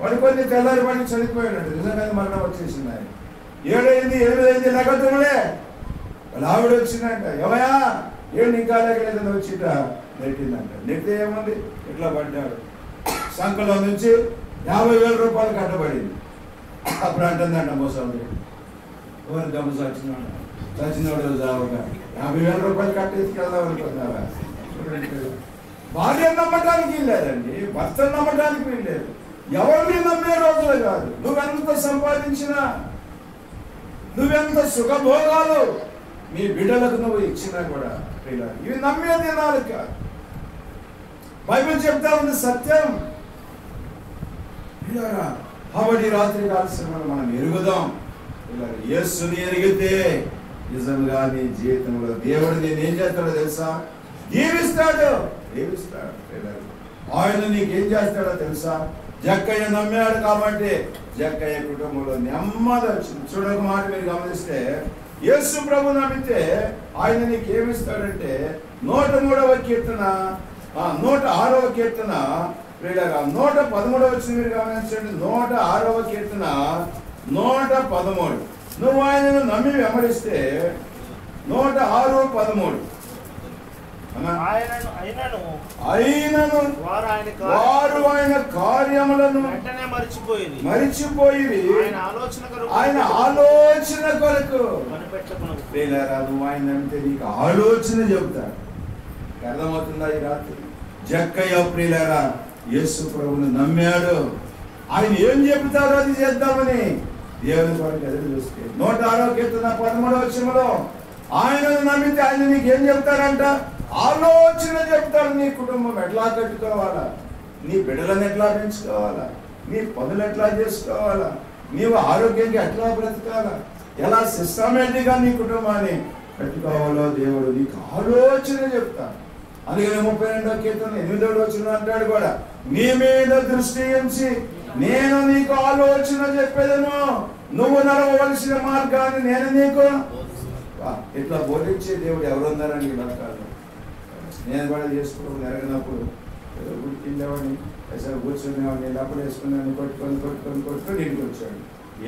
పడుకొని తెల్లారి పడి చనిపోయాడు. నిజంగానే మరణం వచ్చేసింది. ఆయన 7 అయింది 8 అయింది లెక్కలే. వాళ్ళ ఆవిడ వచ్చిందంట, ఏమయ్యా ఏడు ఇంకా లేకలేదని వచ్చిట నెట్టిందంట. నెట్టితే ఏముంది, ఇట్లా పడ్డాడు. సంఖ్యలో నుంచి 50,000 రూపాయలు కట్టబడింది. అప్పుడు అంటుందంట మోసాలు, ఎవరు గమ్మ చచ్చినోడు జావుగా 50,000 రూపాయలు కట్టేసుకెళ్దాం అనుకున్నారా? భార్య నమ్మటానికి వీల్లేదండి, భర్తను నమ్మటానికి వీల్లేదు. ఎవరిని నమ్మే రోజులు కాదు. నువ్వెంత సంపాదించినా, నువ్వెంత సుఖభోగాలు మీ బిడ్డలకు నువ్వు ఇచ్చినా కూడా ఇవి నమ్మే దినాలు కాదు. బైబిల్ చెప్తా ఉంది సత్యం. కాబట్టి రాత్రి కాల్సిన మనం ఎరుగుదాం. యేసుని ఎరిగితే నిజంగా నీ జీవితంలో దేవుడు నేను ఏం చేస్తాడో తెలుసా? దీవిస్తాడు. ఆయన నీకేం చేస్తాడో తెలుసా? జక్కయ్య నమ్మాడు కాబట్టి జక్కయ్య కుటుంబంలో నెమ్మది వచ్చింది. చూడక మాట మీరు గమనిస్తే, యేసు ప్రభు నమ్మితే ఆయన నీకేమిస్తాడంటే 103వ కీర్తన 106వ కీర్తన 113వ వచ్చింది. మీరు గమనించండి. 106వ కీర్తన 113. నువ్వు ఆయనను నమ్మి వెంబడిస్తే 106:13 వారు ఆయన కార్యములను మరిచిపోయి ఆయన ఆలోచన కొరకు నువ్వు ఆయన నమ్మితే నీకు ఆలోచన చెబుతాడు. అర్థమవుతుందా? ఈ రాత్రి జక్కయ్య ప్రియులారా యేసు ప్రభువును నమ్మాడు. ఆయన ఏం చెబుతారో అది చేద్దామని దేవుని వారికి ఎదురు చూస్తే 106వ కీర్తన 13వ వచనంలో ఆయనను నమ్మితే ఆయన నీకు ఏం చెప్తారంట? ఆలోచన చెప్తాడు. నీ కుటుంబం ఎట్లా కట్టుకోవాలా, నీ బిడ్డలను ఎట్లా పెంచుకోవాలా, నీ పనులు ఎట్లా చేసుకోవాలా, నీవు ఆరోగ్యంగా ఎట్లా బ్రతకాలా, ఎలా సిస్టమేటిక్గా నీ కుటుంబాన్ని కట్టుకోవాలో దేవుడు నీకు ఆలోచన చెప్తాడు. అందుకని 32వ కీర్తన 8వ వచనం అంటాడు కూడా, నీ మీద దృష్టి ఉంచి నేను నీకు ఆలోచన చెప్పేదను, నువ్వు నడవవలసిన మార్గాన్ని నేను నీకు. ఇట్లా బోధించే దేవుడు ఎవరున్నారని ఈ లోకాల్లో. నేను కూడా చేసుకోవడం ఎరగినప్పుడు ఏదో గుర్తిండేవాడిని, అసలు కూర్చునేవాడిని, అప్పుడు వేసుకున్నాను, కొట్టుకొని ఇంటికి వచ్చాడు.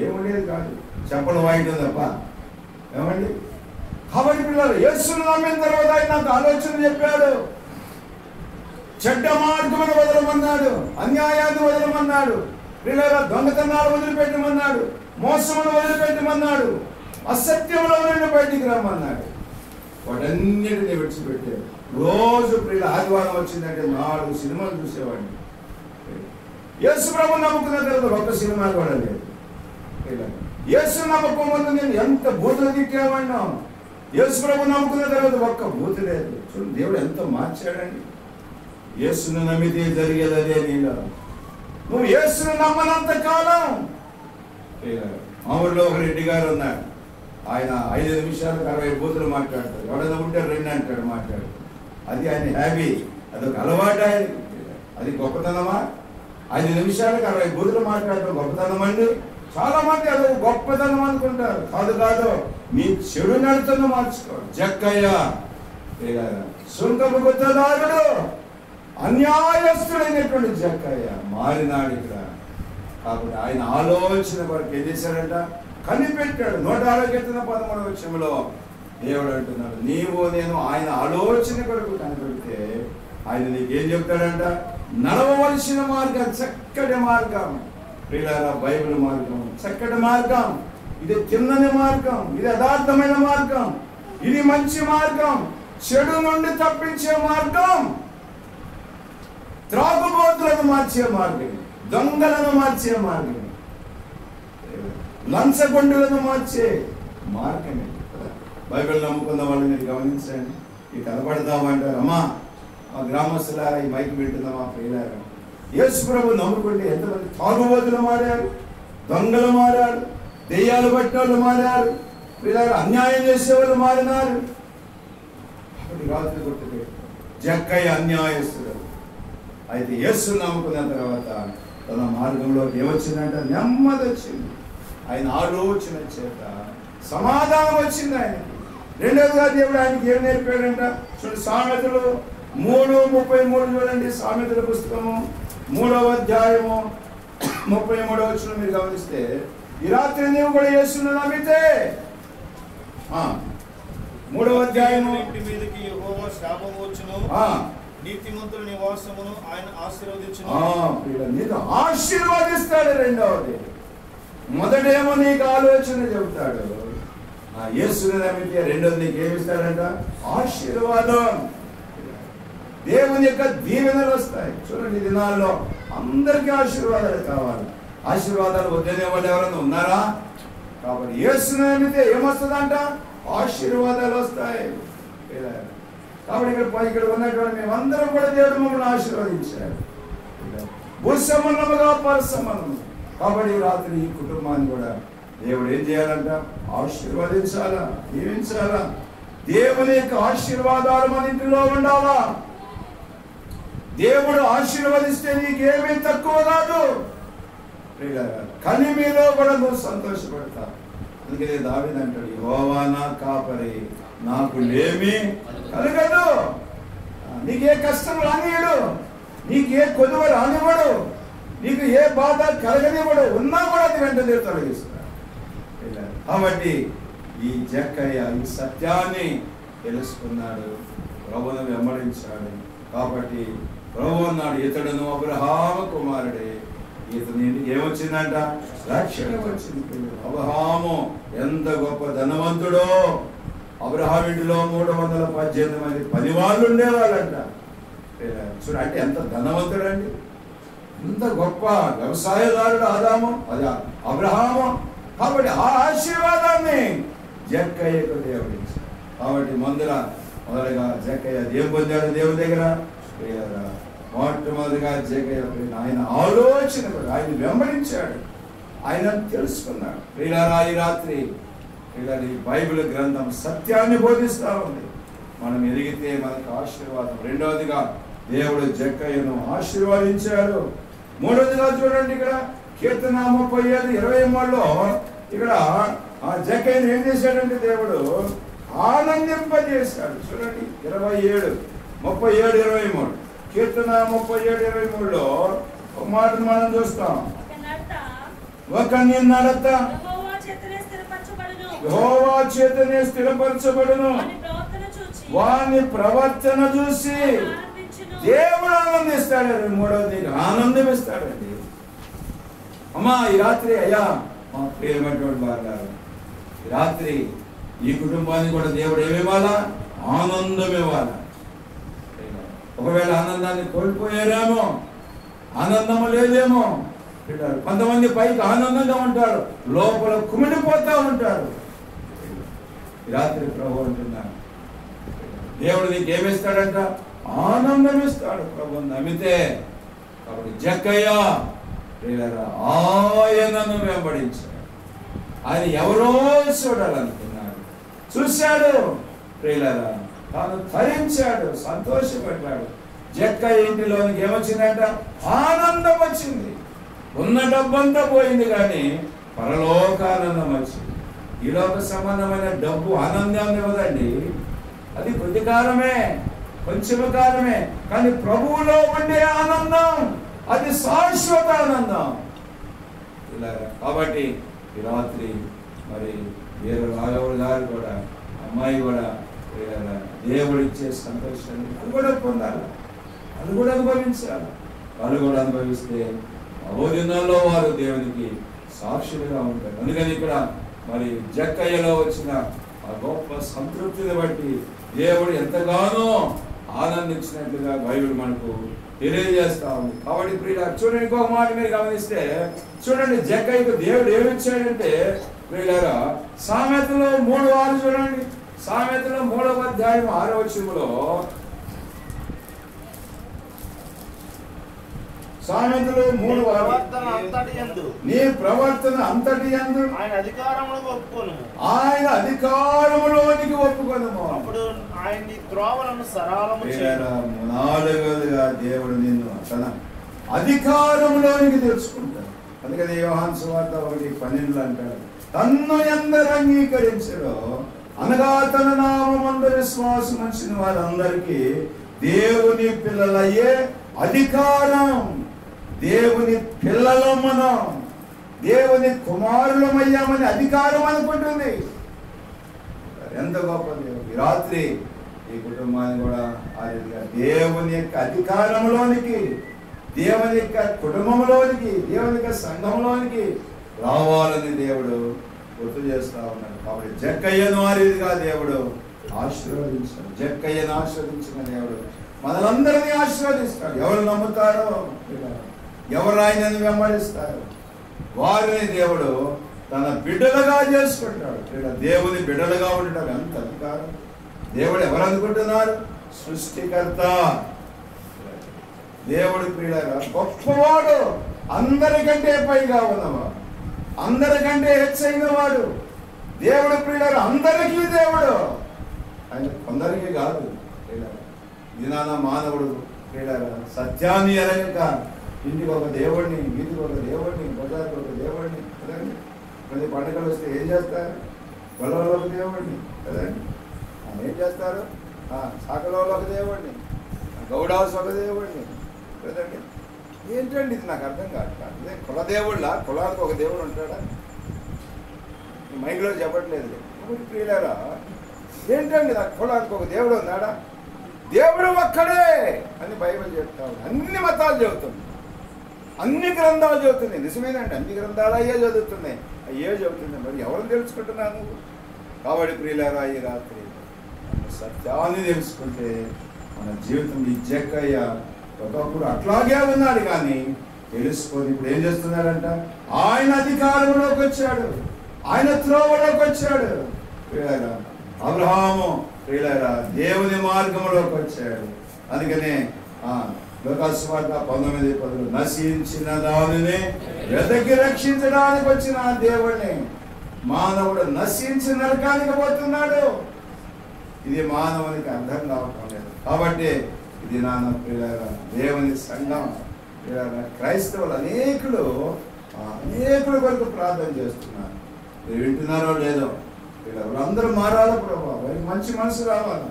ఏముండేది కాదు, చెప్పడం వాయించడం తప్ప. ఏమండి? కాబట్టి పిల్లలు యేసును నమ్మిన తర్వాత ఆయన నాకు ఆలోచన చెప్పాడు. చెడ్డ మార్గమును వదలమన్నాడు, అన్యాయాన్ని వదలమన్నాడు, పిల్లల దొంగతనాలు వదిలిపెట్టమన్నాడు, మోసమును వదిలిపెట్టమన్నాడు, అసత్యంలో నుండి బయటికి రమ్మన్నాడు. వాటన్నిటిని విడిచిపెట్టాడు. రోజు ప్రియుల ఆదివారం వచ్చిందంటే 4 సినిమాలు చూసేవాడిని. యేసు ప్రభు నమ్ముకున్న తర్వాత ఒక్క సినిమా కూడా లేదు. యేసు నమ్మకం ముందు నేను ఎంత బూతులు తిట్టేవాడినా, యేసు ప్రభు నమ్ముకున్న తర్వాత ఒక్క బూతు లేదు. చూడండి దేవుడు ఎంత మార్చాడండి. యేసును నమ్మితే జరిగేది అదే నీలో. నువ్వు యేసును నమ్మనంత కాలం. మా ఊళ్ళో ఒక రెడ్డి గారు ఉన్నాడు. ఆయన 5 నిమిషాలకు 60 బూతులు మాట్లాడతాడు. ఎవడైనా ఉంటే 2 అంటాడు మాట్లాడు. అది ఆయన హ్యాబీ, అదొక అలవాటు ఆయన. అది గొప్పతనమా? 5 నిమిషాలకు 60 బూతులు మాట్లాడటం గొప్పతనం అండి. చాలా మంది అదొక గొప్పతనం అనుకుంటారు. కాదు, నీ చెడు నడతను మార్చుకో. జక్కయ్య సుంకము గుత్తదారుడు, అన్యాయస్తుడైనటువంటి జక్కయ్య మారినాడు ఇక్కడ. కాబట్టి ఆయన ఆలోచన కొరకు ఏం చేశాడంట? కనిపెట్టాడు. 106వ కీర్తన 13వ వచనంలో దేవుడు అంటున్నాడు, నీవు నేను ఆయన ఆలోచన కొరకు కనిపెడితే ఆయన నీకేం చెప్తాడంట? నడవవలసిన మార్గం, చక్కటి మార్గం. ప్రియులారా, బైబిల్ మార్గం చక్కటి మార్గం. ఇది తిన్నని మార్గం, ఇది యథార్థమైన మార్గం, ఇది మంచి మార్గం, చెడు నుండి తప్పించే మార్గం, త్రాగుబోతులను మార్చే మార్గం, దొంగలను మార్చే మార్గం, లంచగొండులను మార్చే మార్గమే. బైబిల్ నమ్ముకున్న వాళ్ళు మీరు గమనించండి. ఈ కనపడతామంటారు, అమ్మా మా గ్రామస్తులారా ఈ మైకి వింటుందమ్మా ప్రియులారా, యేసు ప్రభు నమ్ముకుంటే ఎంతమంది తాగుబోతులు మారారు, దొంగలు మారారు, దెయ్యాలు పట్టినోళ్ళు మారారు, ప్రియులారా అన్యాయం చేసేవాళ్ళు మారినారు. అప్పుడు రాత్రి గుర్తుపెట్టు, జక్కయ్య అన్యాయస్తుడు. అయితే యేసు నమ్ముకున్న తర్వాత తన మార్గంలో ఏమొచ్చిందంట? నెమ్మది వచ్చింది. ఆయన ఆలోచన చేత సమాధానం వచ్చింది ఆయనకి. రెండవదిగా దేవుడు ఆయనకి ఏం నేర్పాడంట? చూడండి, సామెతలు 3:33 చూడండి. సామెతల పుస్తకము 3వ అధ్యాయము 33వ వచనం మీరు గమనిస్తే, ఈ రాత్రి నీవు కూడా యేసును నమ్మితే 3వ అధ్యాయము ఇంటి మీదకి యెహోవా శాపము వచ్చును, నీతిమంతుల నివాసమును ఆయన ఆశీర్వదించును. నీకు ఆశీర్వదిస్తాడు. రెండవది, మొదటేమో నీకు ఆలోచన చెబుతాడు, యేసుని నమ్మితే. రెండోది నీకు ఏమిస్తాడంట? ఆశీర్వాదం. దేవుని యొక్క దీవెనలు వస్తాయి. చూడండి, ఈ దినాల్లో అందరికీ ఆశీర్వాదాలు కావాలి. ఆశీర్వాదాలు వద్దనే వాళ్ళు ఎవరైనా ఉన్నారా? కాబట్టి యేసుని నమ్మితే ఏమొస్తుందంట? ఆశీర్వాదాలు వస్తాయి. కాబట్టి ఇక్కడ ఉన్నటువంటి మేమందరం కూడా దేవుడు మమ్మల్ని ఆశీర్వదించాడు, భూసంబంధముగా పరసంబంధము. కాబట్టి రాత్రి ఈ కుటుంబాన్ని కూడా దేవుడు ఏం చేయాలంట? ఆశీర్వదించాలా, దీవించాలా. దేవుని యొక్క ఆశీర్వాదాలు మన ఇంటిలో ఉండాలా. దేవుడు ఆశీర్వదిస్తే నీకేమీ తక్కువ కాదు. కలిమిలో కూడా నువ్వు సంతోషపడతా. అందుకే దావీదు అంటాడు, యెహోవా నా కాపరి, నాకు లేమి కలగదు. నీకే కష్టం రానియడు, నీకే కొదువ రానివ్వడు, నీకు ఏ బాధ కలగనివ్వడు. ఉన్నా కూడా అది వెంటనే తొలగిస్తాడు. కాబట్టి ఈ జక్కయ్య ఈ సత్యాన్ని తెలుసుకున్నాడు, ప్రభువును వెంబడించాడు. కాబట్టి ప్రభు అన్నాడు, ఇతడును అబ్రహాము కుమారుడే, ఇతని ఇంటికి ఏమొచ్చిందంట? రక్షణ వచ్చింది. అబ్రహాము ఎంత గొప్ప ధనవంతుడో. అబ్రహాం ఇంటిలో 318 మంది పని వాళ్ళు ఉండేవాళ్ళంట. చూడ, అంటే ఎంత ధనవంతుడండి, ఎంత గొప్ప వ్యవసాయదారుడు ఆదాము, అది అబ్రహాము. కాబట్టి ఆ ఆశీర్వాదాన్ని జక్కయ్యకు దేవుడిచ్చాడు. కాబట్టి మొదలుగా జక్కయ్య ఏం పొందాడు దేవుడి దగ్గర? మొట్టమొదటిగా జక్కయ్య ఆయన ఆలోచన, ఆయన వెంబడించాడు, ఆయన తెలుసుకున్నాడు. ప్రియులారా, ఈ రాత్రి ఈ బైబిల్ గ్రంథం సత్యాన్ని బోధిస్తూ ఉంది. మనం ఎదిగితే మనకు ఆశీర్వాదం. రెండవదిగా దేవుడు జక్కయ్యను ఆశీర్వదించాడు. మూడవదిగా చూడండి, ఇక్కడ కీర్తన 37:23లో ఇక్కడ ఆ జక్కయ్యను ఏం చేశాడంటే దేవుడు ఆనందింపజేశాడు. చూడండి, 37:23 కీర్తన 37:23లో ఒక మాట మనం చూస్తాం. ఒకని నడత యెహోవా చేతనే స్థిరపరచబడును, వాని ప్రవర్తన చూసి దేవుడు ఆనందిస్తాడు. మూడవది ఆనందం ఇస్తాడండి. అమ్మా, ఈ రాత్రి అయ్యా మా ప్రియమైనటువంటి వారు, ఈ రాత్రి ఈ కుటుంబానికి కూడా దేవుడు ఏమివ్వాలా? ఆనందం ఇవ్వాలా. ఒకవేళ ఆనందాన్ని కోల్పోయారేమో, ఆనందం లేదేమో. కొంతమంది పైకి ఆనందంగా ఉంటారు, లోపల కుమిడిపోతూ ఉంటారు. రాత్రి ప్రభు అంటున్నాడు, దేవుడు నీకు ఏమిస్తాడంట? ఆనందం ఇస్తాడు. ప్రభు నమ్మితే. కాబట్టి జక్కయ్య ఆయనను వెంబడించాడు. ఆయన ఎవరో చూడాలనుకున్నాడు, చూశాడు. ప్రియులారా, తాను ధరించాడు, సంతోషపడ్డాడు. జక్కయ్య ఇంటిలోనికి ఏమొచ్చిందంట? ఆనందం వచ్చింది. ఉన్న డబ్బంతా పోయింది, కానీ పరలోకానందం వచ్చింది. ఈ లోక సంబంధమైన డబ్బు ఆనందాన్ని ఇవ్వదండి, అది కొద్ది కాలమే, కొంచెం కాలమే. కానీ ప్రభువులో ఉండే ఆనందం అది శాశ్వత ఆనందం. ఇలా కాబట్టి ఈ రాత్రి మరి వీర రాఘవుడు గారు కూడా, అమ్మాయి కూడా దేవుడు ఇచ్చే సంతోషాన్ని అది కూడా పొందాలి, అది కూడా అనుభవించాలి. వాళ్ళు కూడా అనుభవిస్తే దినాల్లో వారు దేవునికి సాక్షులుగా ఉంటారు. అందుకని ఇక్కడ మరి జక్కయ్యలో వచ్చిన ఆ గొప్ప సంతృప్తిని బట్టి దేవుడు ఎంతగానో ఆనందించినట్లుగా బైబిల్ మనకు తెలియజేస్తా ఉంది. కాబట్టి ప్రియుల చూడండి, ఇంకొక మాట మీరు గమనిస్తే చూడండి, జక్కయ్యకు దేవుడు ఏమిచ్చాడంటే ప్రియులారా, సామెతలో 3:6 చూడండి. సామెతలో 3వ అధ్యాయం 6వ వచనంలో, సామెతలు 3:6 నీ ప్రవర్తన అంతటి యందు ఆయన అధికారములోనికి ఒప్పుకొనుము, అప్పుడు ఆయన్ని త్రోవలను సరళము చేయును. నాలుగోదిగా దేవుడు నిన్ను తన అధికారంలోనికి తెచ్చుకుంటాడు. అందుకని యోహాను సువార్త 1:12 అంటాడు, తన్ను ఎందరు అంగీకరించడో అనగా తన నామమందు విశ్వాసం ఉంచిన వారందరికీ దేవుని పిల్లలయ్యే అధికారం. దేవుని పిల్లలం మనం, దేవుని కుమారులమయ్యామని అధికారం అనుకుంటుంది. ఎంత గొప్ప దేవుడు! ఈ రాత్రి ఈ కుటుంబాన్ని కూడా ఆ రీతిగా దేవుని యొక్క అధికారంలోనికి, దేవుని యొక్క కుటుంబంలోనికి, దేవుని యొక్క సంఘంలోనికి రావాలని దేవుడు గుర్తు చేస్తా ఉన్నాడు. కాబట్టి జక్కయ్యను ఆ రీతిగా దేవుడు ఆశీర్వదించాడు. జక్కయ్యను ఆశీర్వదించిన దేవుడు మనలందరినీ ఆశీర్వదిస్తాడు. ఎవరు నమ్ముతారో, ఎవరు ఆయనని వెంబడిస్తారో వారిని దేవుడు తన బిడ్డలుగా చేసుకుంటాడు. దేవుని బిడ్డలుగా ఉండటం ఎంత అధికారం! దేవుడు ఎవరు అనుకుంటున్నారు? సృష్టికర్త దేవుడు. క్రీడగా గొప్పవాడు, అందరికంటే పైగా ఉన్నవాడు, అందరికంటే హెచ్చైన వాడు దేవుడు. క్రీడగా అందరికీ దేవుడు, ఆయన కొందరికి కాదు. దినాన మానవుడు క్రీడగా సత్యాన్ని ఎరగక ఇంటికి ఒక దేవుడిని, వీధికి ఒక దేవుడిని, బజార్కి ఒక దేవుడిని కదండి. కొన్ని పండుగలు వస్తే ఏం చేస్తారు? గొల్లలో ఒక దేవుడిని కదండి. ఏం చేస్తారు? సాకలో ఒక దేవుడిని, గౌడాస్ ఒక దేవుడిని కదండి. ఏంటండి ఇది? నాకు అర్థం కాదు. ఇదే కులదేవుళ్ళ, కులానికి ఒక దేవుడు ఉంటాడా? మైక్లో చెప్పట్లేదు. ప్రియులారా, ఏంటండి నాకు కులానికి ఒక దేవుడు ఉన్నాడా? దేవుడు ఒక్కడే అని బైబిల్ చెప్తా ఉంది. అన్ని మతాలు చెబుతుంది, అన్ని గ్రంథాలు చదువుతున్నాయి. నిజమేనండి, అన్ని గ్రంథాలు అయ్యే చదువుతున్నాయి, అయ్యే చదువుతున్నాయి. మరి ఎవరు తెలుసుకుంటున్నాను నువ్వు? కాబట్టి ప్రియులారా, ఈ రాత్రి సత్యాన్ని తెలుసుకుంటే మన జీవితం ఈ జక్కయ్య ఒకప్పుడు అట్లాగే ఉన్నాడు, కానీ తెలుసుకొని ఇప్పుడు ఏం చేస్తున్నాడంట? ఆయన అధికారంలోకి వచ్చాడు, ఆయన త్రోవలోకి వచ్చాడు. ప్రియులారా, అబ్రహాము ప్రియులారా దేవుని మార్గంలోకి వచ్చాడు. అందుకనే లోకాసు వార్త 19:10 నశించిన దానిని వెతకి రక్షించడానికి వచ్చిన ఆ దేవుడిని మానవుడు నశించి నరకానికి పోతున్నాడు. ఇది మానవునికి అర్థం కావటం లేదు. కాబట్టి ఇది నాన్న ప్రియులారా, దేవుని సంఘం ప్రియులారా, క్రైస్తవులు అనేకులు కొరకు ప్రార్థన చేస్తున్నారు. మీరు వింటున్నారో లేదో? వాళ్ళందరూ మారాలా ప్రభా, వారికి మంచి మనసు రావాలా,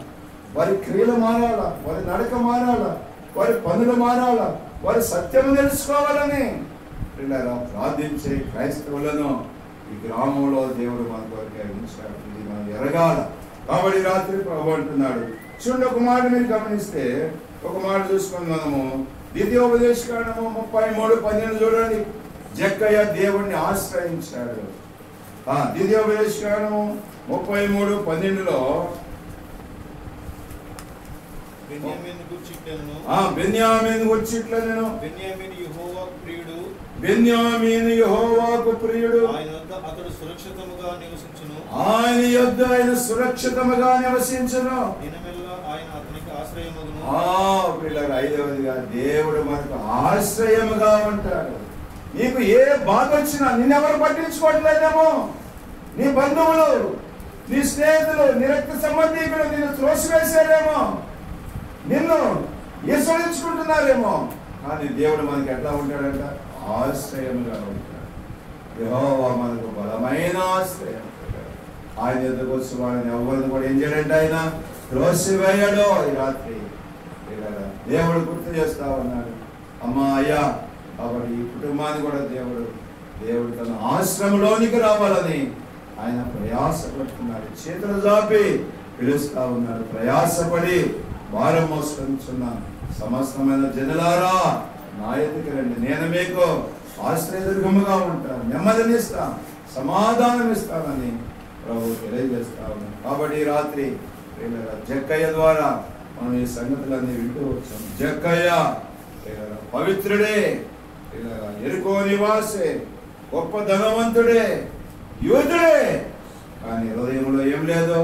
వారి క్రియలు మారాలా, వారి నడక మారాలా, వారి పనులు మారాలా, వారి సత్యము తెలుసుకోవాలని ప్రార్థించే క్రైస్తవులను ఈ గ్రామంలో దేవుడు మన కొరకు ఉంచాడు. ఇది మనం ఎరగాల. కాబట్టి రాత్రి ప్రభు అంటున్నాడు. చూడండి, ఒక మాట మీరు గమనిస్తే, ఒక మాట చూసుకొని మనము ద్వితీయోపదేశకాండము 33:12 చూడండి. జక్కయ్య దేవుడిని ఆశ్రయించాడు. ద్వితీయోపదేశకాండము 33:12 బెన్యామీను గూర్చి ఇట్లనెను, బెన్యామీను యెహోవాకు ప్రియుడు, ఆయన అతడు సురక్షితముగా నివసించును, ఆయన యొద్ద ఆయన సురక్షితముగా నివసించును, దినమెల్లా ఆయన అతనికి ఆశ్రయమగును. పిల్లలు, ఐదవదిగా దేవుడు మనకు ఆశ్రయముగా ఉంటాడు. నీకు ఏ బాధ వచ్చినా నిన్నెవరు పట్టించుకోవట్లేదేమో, నీ బంధువులు, నీ స్నేహితులు, నీ రక్త సంబంధీకులు నిన్ను త్రోసివేశారేమో, నిన్ను విస్మరించుకుంటున్నారేమో, కానీ దేవుడు మనకి ఎట్లా ఉంటాడంట? ఆశ్రయముగా ఉంటాడు. యెహోవా మనకు బలమైన ఆశ్రయం. ఆయన ఎదురుకు వచ్చి వాడిని ఎవరిని కూడా ఏం చేయడంటే ఆయన త్రోసివేయడు. ఈ రాత్రి దేవుడు గుర్తు చేస్తా ఉన్నాడు. అమ్మా అయ్యా, కాబట్టి ఈ కుటుంబాన్ని కూడా దేవుడు తన ఆశ్రమంలోనికి రావాలని ఆయన ప్రయాసపడుతున్నాడు. చేతులు జాపి పిలుస్తా ఉన్నాడు. ప్రయాసపడి భారం మోసుకొనిచున్న సమస్తమైన జనులారా, నా ఎదుకు రండి, నేను మీకు ఆశ్రయదుర్గముగా ఉంటాను, నెమ్మదినిస్తాను, సమాధానం ఇస్తానని ప్రభు తెలియజేస్తా ఉన్నాను. కాబట్టి ఈ రాత్రి జక్కయ్య ద్వారా మనం ఈ సంగతులన్నీ వింటూ వచ్చాం. జక్కయ్య పవిత్రుడే, ఎరుకో నివాసే, గొప్ప ధనవంతుడే, యూదుడే, కానీ హృదయంలో ఏం లేదు?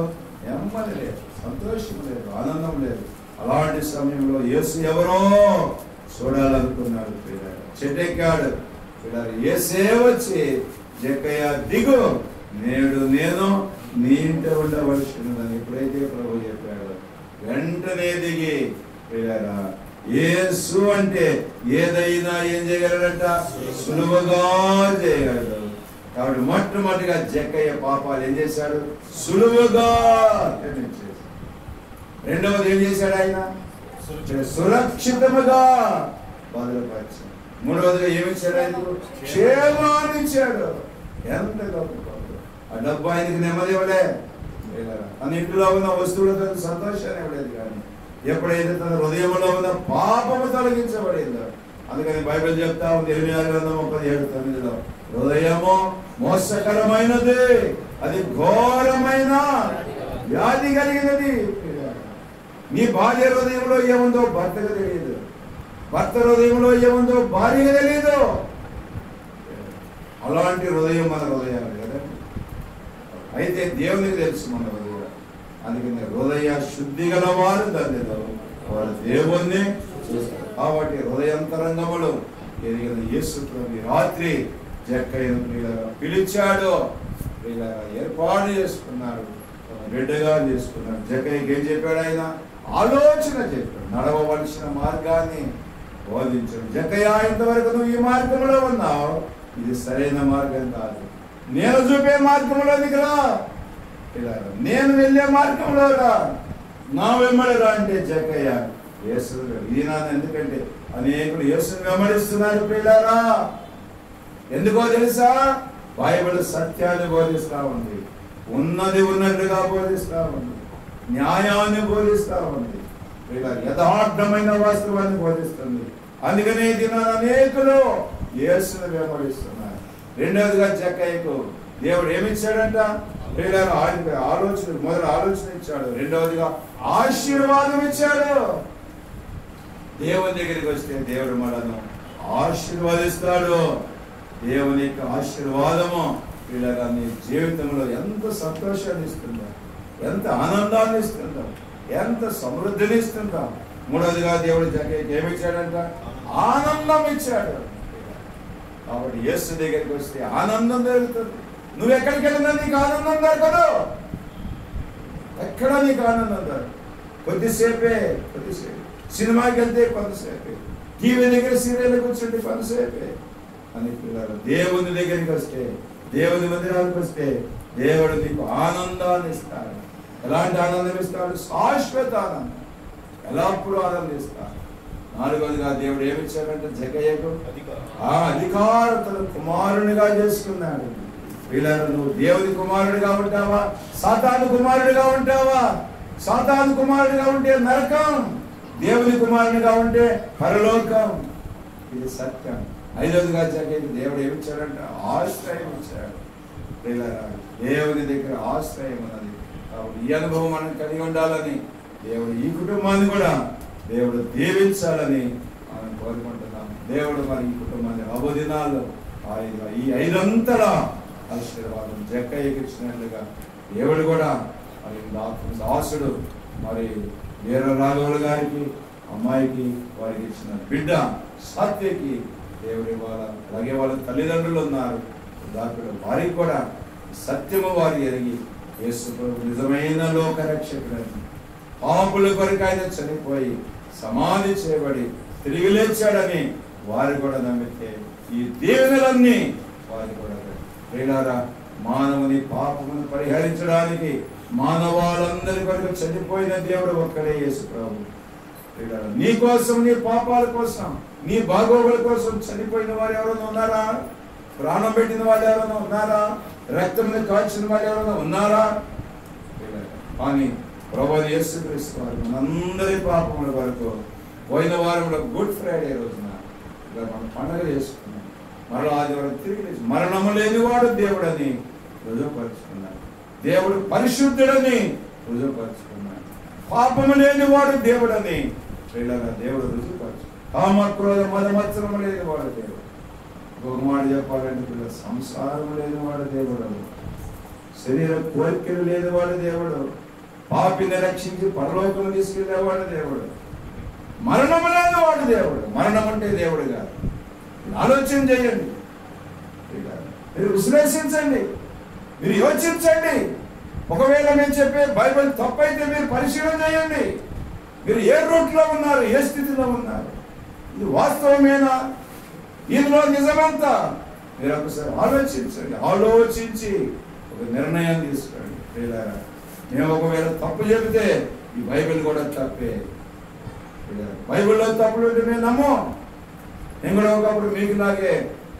నెమ్మది లేదు, సంతోషం లేదు, ఆనందం లేదు. అలాంటి సమయంలో యేసు ఎవరో చూడాలనుకున్నాడు. చెట్టెక్కాడు. యేసే వచ్చి, జక్కయ్య దిగు, నేడు నేను నీ ఇంట ఉండవలసినదని ఎప్పుడైతే ప్రభు చెప్పాడు, వెంటనే దిగి యేసు అంటే ఏదైనా ఏం చేయగలడంట? సులువుగా చేయగలడు. కాబట్టి మొట్టమొదటిగా జక్కయ్య పాపాలు ఏం చేశాడు? సులువుగా క్షమించేశాడు. రెండవది ఏం చేశాడు? ఆయన సురక్షితముగా బదులుపరిచాడు. మూడవదిగా ఏమిచ్చాడు? ఆయనకు క్షేమాన్ని ఇచ్చాడు. ఎంత గొప్ప! ఆ డబ్బు ఆయనకి నెమ్మది ఇవ్వలే, తన ఇంట్లో ఉన్న వస్తువులతో సంతోషాన్ని ఇవ్వలేదు, కానీ ఎప్పుడైతే తన హృదయంలో ఉన్న పాపము తొలగించబడిందో, అందుకని బైబిల్ చెప్తా ఉంది 8:37 హృదయము మోసకరమైనది, అది ఘోరమైన వ్యాధి కలిగినది. నీ భార్య హృదయంలో ఏముందో భర్తకు తెలియదు, భర్త హృదయంలో ఏముందో భార్యకు తెలియదు. అలాంటి హృదయం మన హృదయాలు కదా. అయితే దేవునికి తెలుసు మన హృదయం. అందుకని హృదయ శుద్ధి గల వారు ధన్యులు, వారు దేవుణ్ణి చూస్తారు. కాబట్టి హృదయంతరంగములు ఎదిగిన యేసు ప్రభు రాత్రి జక్కయ్యను పిలిచాడు, ఏర్పాటు చేసుకున్నాడు, బిడ్డగా చేసుకున్నాడు. జక్కయ్యకి ఏం చెప్పాడు? ఆయన ఆలోచన చెప్పాడు, నడవవలసిన మార్గాన్ని బోధించాడు. జక్కయ్య, ఇంతవరకు నువ్వు ఈ మార్గంలో ఉన్నావు, ఇది సరైన మార్గం కాదు, నేను చూపే మార్గంలోనికి రా, నేను వెళ్ళే మార్గంలో రా, నా వెంబడి రా అంటే జక్కయ్య యేసు ఈనాడు. ఎందుకంటే అనేకులు యేసుని వెంబడిస్తున్నారు పిల్లారా. ఎందుకో తెలుసా? బైబిల్ సత్యాన్ని బోధిస్తా ఉంది, ఉన్నది ఉన్నట్లుగా బోధిస్తా ఉంది, న్యాయాన్ని బోధిస్తా ఉంది, యథార్థమైన వాస్తవాన్ని బోధిస్తుంది. అందుకనే దినాలు అనేకులు యేసుని వెంబడిస్తున్నారు. రెండవదిగా జక్కయ్యకు దేవుడు ఏమిచ్చాడంట? ఆయనకి ఆలోచన, మొదటి ఆలోచన ఇచ్చాడు. రెండవదిగా ఆశీర్వాదం ఇచ్చాడు. దేవుని దగ్గరికి వస్తే దేవుడు మనను ఆశీర్వాదిస్తాడు. దేవుని యొక్క ఆశీర్వాదము వీళ్ళగా నీ జీవితంలో ఎంత సంతోషాన్ని ఇస్తుందో, ఎంత ఆనందాన్ని ఇస్తుందో, ఎంత సమృద్ధిని ఇస్తుందో. మూడవదిగా దేవుడు జక్కయ్యకి ఏమిచ్చాడంట? ఆనందం ఇచ్చాడు. కాబట్టి యేసు దగ్గరికి వస్తే ఆనందం దొరుకుతుంది. నువ్వు ఎక్కడికి వెళ్ళినా నీకు ఆనందం దొరకదు, ఎక్కడ నీకు ఆనందం దొరకదు. కొద్దిసేపే, సినిమాకి వెళ్తే కొంతసేపే, టీవీ దగ్గర సీరియల్ కూర్చుంటే కొంతసేపే అని పిల్లలు. దేవుని దగ్గరికి వస్తే, దేవుని మందిరానికి వస్తే దేవుడు నీకు ఆనందాన్ని ఇస్తాడు. ఎలాంటి ఆనందం ఇస్తాడు? శాశ్వత ఆనందం, ఎల్లప్పుడూ ఆనందిస్తాడు. నాలుగవదిగా దేవుడు ఏమిచ్చాడంటే జక్కయ్యకు అధికారతను కుమారునిగా చేసుకున్నాడు. వీళ్ళను నువ్వు దేవుని కుమారుడిగా ఉంటావా, సాతాను కుమారుడిగా ఉంటావా? సాతాను కుమారుడిగా ఉంటే నరకం, దేవుని కుమారునిగా ఉంటే పరలోకం. ఇది సత్యం. ఐదవదిగా జక్కయ్యకు దేవుడు ఏమిచ్చాడంటే ఆశ్రయం ఇచ్చాడు. దేవుని దగ్గర ఆశ్రయం ఉన్నది. కాబట్టి ఈ అనుభవం మనం కలిగి ఉండాలని దేవుడు ఈ కుటుంబాన్ని కూడా దేవుడు దీవించాలని మనం కోరుకుంటున్నాం. దేవుడు మరి ఈ కుటుంబాన్ని రాబోదినాల్లో ఈ 5 ఆశీర్వాదం జక్కయ్యకి ఇచ్చినట్లుగా దేవుడు కూడా మరి దాసుడు మరి వీర రాఘవులు గారికి, అమ్మాయికి, వారికి ఇచ్చిన బిడ్డ సాత్వికి దేవుడు ఇవ్వాల. అలాగే వాళ్ళ తల్లిదండ్రులు ఉన్నారు, దాకుడు వారికి కూడా సత్యము వారు ఎరిగి యేసు నిజమైన లోకరక్షకుడని, పాపుల కొరకు ఆయన చనిపోయి సమాధి చేయబడి తిరిగి లేచాడని వారు కూడా నమ్మితే ఈ దీవెనలన్నీ వారు కూడా ప్రియులారా, మానవుని పాపమును పరిహరించడానికి మానవాళ్ళందరి కొరకు చనిపోయిన దేవుడు ఒక్కడే యేసు ప్రభు. ప్రియులారా, నీ కోసం, నీ పాపాల కోసం, నీ బాగోగుల కోసం చనిపోయిన వారు ఎవరైనా ఉన్నారా? ప్రాణం పెట్టిన వాళ్ళు ఎవరైనా ఉన్నారా? రక్తంని కాల్చిన వాళ్ళు ఎవరైనా ఉన్నారా? కానీ ప్రభువు యేసుక్రీస్తు వారు మనందరి పాపముల వరకు పోయిన వారంలో గుడ్ ఫ్రైడే రోజున మనం పండుగ చేసుకున్నాం. మరో ఆదివారం తిరిగి మరణము లేనివాడు దేవుడని రుజువుపరుచుకున్నాడు. దేవుడు పరిశుద్ధుడని రుజువుపరుచుకున్నాడు. పాపము లేనివాడు దేవుడని దేవుడు రుజువుపరుచుకున్నాడు. కామ క్రోధ మదమత్సరము లేనివాడు దేవుడు. ఒక మాట చెప్పాలంటే సంసారం లేనివాడు దేవుడు, శరీర కోరికలు లేనివాడు దేవుడు, పాపిని రక్షించి పరలోకం తీసుకెళ్ళేవాడు దేవుడు, మరణము లేనివాడు దేవుడు. మరణం అంటే దేవుడు కాదు. ఆలోచన చేయండి, మీరు విశ్లేషించండి, మీరు యోచించండి. ఒకవేళ నేను చెప్పే బైబిల్ తప్పైతే మీరు పరిశీలన చేయండి. మీరు ఏ రూట్లో ఉన్నారు, ఏ స్థితిలో ఉన్నారు, ఇది వాస్తవమేనా, ఇందులో నిజమంతా మీరు ఒకసారి ఆలోచించండి, ఆలోచించి ఒక నిర్ణయం తీసుకోండి. ప్రియులారా, మేము ఒకవేళ తప్పు చెబితే ఈ బైబిల్ కూడా తప్పే. బైబిల్లో తప్పులు ఉంటే మేము నమ్మం. మేము కూడా ఒకప్పుడు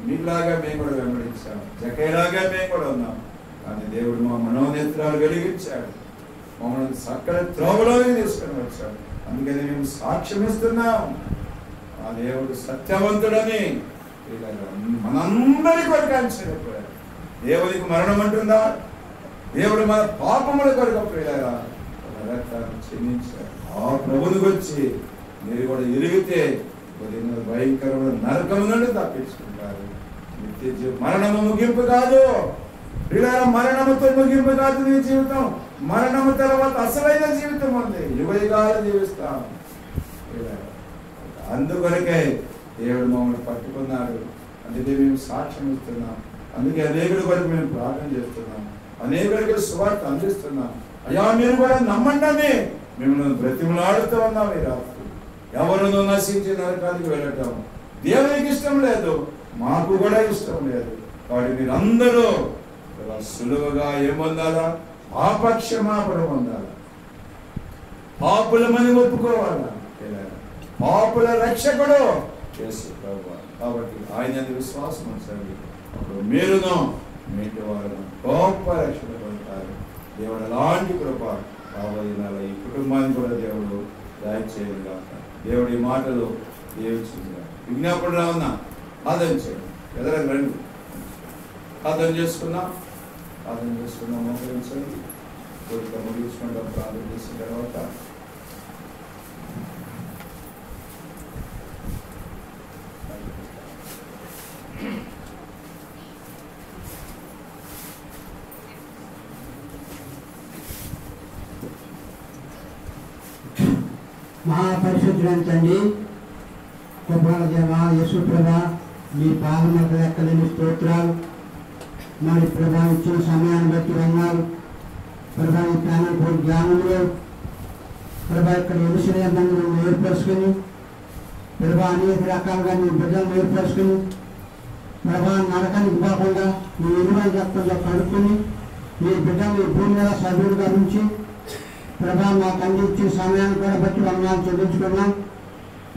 మీకులాగా మేము కూడా వెంబడించాం, జక్కయ్యలాగా మేము కూడా ఉన్నాం. కానీ దేవుడు మా మనోనేత్రాలు వెలిగించాడు, మమ్మల్ని సకల త్రోవలోకి తీసుకొని వచ్చాడు. అందుకని మేము సాక్ష్యం ఇస్తున్నాం, ఆ దేవుడు సత్యవంతుడని. మనందరి కొరకు ఆయన చనిపోయాడు. దేవుడికి మరణం అంటుందా? దేవుడు మన పాపముల కొరకు ప్రియులారా రక్తాన్ని చెల్లించాడు. ఆ ప్రభువునికి వచ్చి మీరు కూడా ఎరిగితే భయంకరమైన నరకము నుండి తప్పించుకుంటారు. నిత్య జీవం. మరణము ముగింపు కాదు ప్రియులారా, మరణముతో ముగింపు కాదు నీ జీవితం. మరణము తర్వాత అసలైన జీవితం ఉంది, యుగయుగాలు జీవిస్తాం. అందుకొరకే దేవుడు మమ్మల్ని పట్టుకున్నాడు. అందుకే మేము సాక్ష్యం ఇస్తున్నాం. అందుకే అనేకుల కొరకు మేము ప్రార్థన చేస్తున్నాం, అనేకులకి సువార్త అందిస్తున్నాం. అయ్యా మీరు కూడా నమ్మండి అని మిమ్మల్ని బ్రతిమలాడుతూ ఉన్నాం. ఈ రాత్రి ఎవరినో నశించి నరకానికి వెళ్ళటం దేవునికి ఇష్టం లేదు, మాకు కూడా ఇష్టం లేదు. కాబట్టి మీరందరూ సులువుగా ఏం పొందాలా? పాపక్షమాపణ పొందాలా, పాపులమని ఒప్పుకోవాలా. పాపుల రక్షకుడు యేసు ప్రభువు. కాబట్టి ఆయన విశ్వాసం ఉంచండి, అప్పుడు మీరును మీ ఇంటి వారు గొప్ప రక్షణ పొందుతారు. దేవుడు అలాంటి కృప రాబోయేలా ఈ కుటుంబాన్ని కూడా దేవుడు దయచేయను గాక. దేవుడి మాటలు దీవించుగా. విజ్ఞాపన రావున్నా ప్రార్థన చేయండి, ఎదరకు రండి, ప్రార్థన చేసుకున్నాం. మోకరించండి. కోరిక ముగించుకుంటాం. ప్రార్థన చేసిన తర్వాత మహాపరిశుద్ధుడైన తండ్రి, కృపగల దేవా, యేసు ప్రభా, మీ పాదములకు లెక్కలేని స్తోత్రాలు. మరి ప్రభా ఇచ్చిన సమయాన్ని బట్టి వందనాలు ప్రభా. ఈ ప్రాణంలో జ్ఞానంలో ప్రభా ఇక్కడ ఎలుసిన బంధువులను ఏర్పరుచుకొని ప్రభా అనేక రకాలుగా నీ బిడ్డలను ఏర్పరుచుకొని ప్రభా నరకానికి పోకుండా మీ ఎలువైన రక్తంలో కడుక్కొని మీ బిడ్డలు భూమి మీద సభ్యులుగా నుంచి ప్రభా మాకు అందించిన సమయాన్ని కూడా బట్టి వందనాలు చెల్లించుకున్నాం.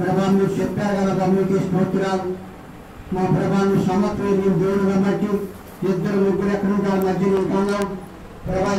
ప్రభా మీరు చెప్పారు కదా, మీకు స్తోత్రాలు. మా ప్రభాను సమత్వం దేవుడుగా బట్టి 2 3 ఎక్కడి నుంచి వాళ్ళ మధ్య ఉంటున్నాం ప్రభా.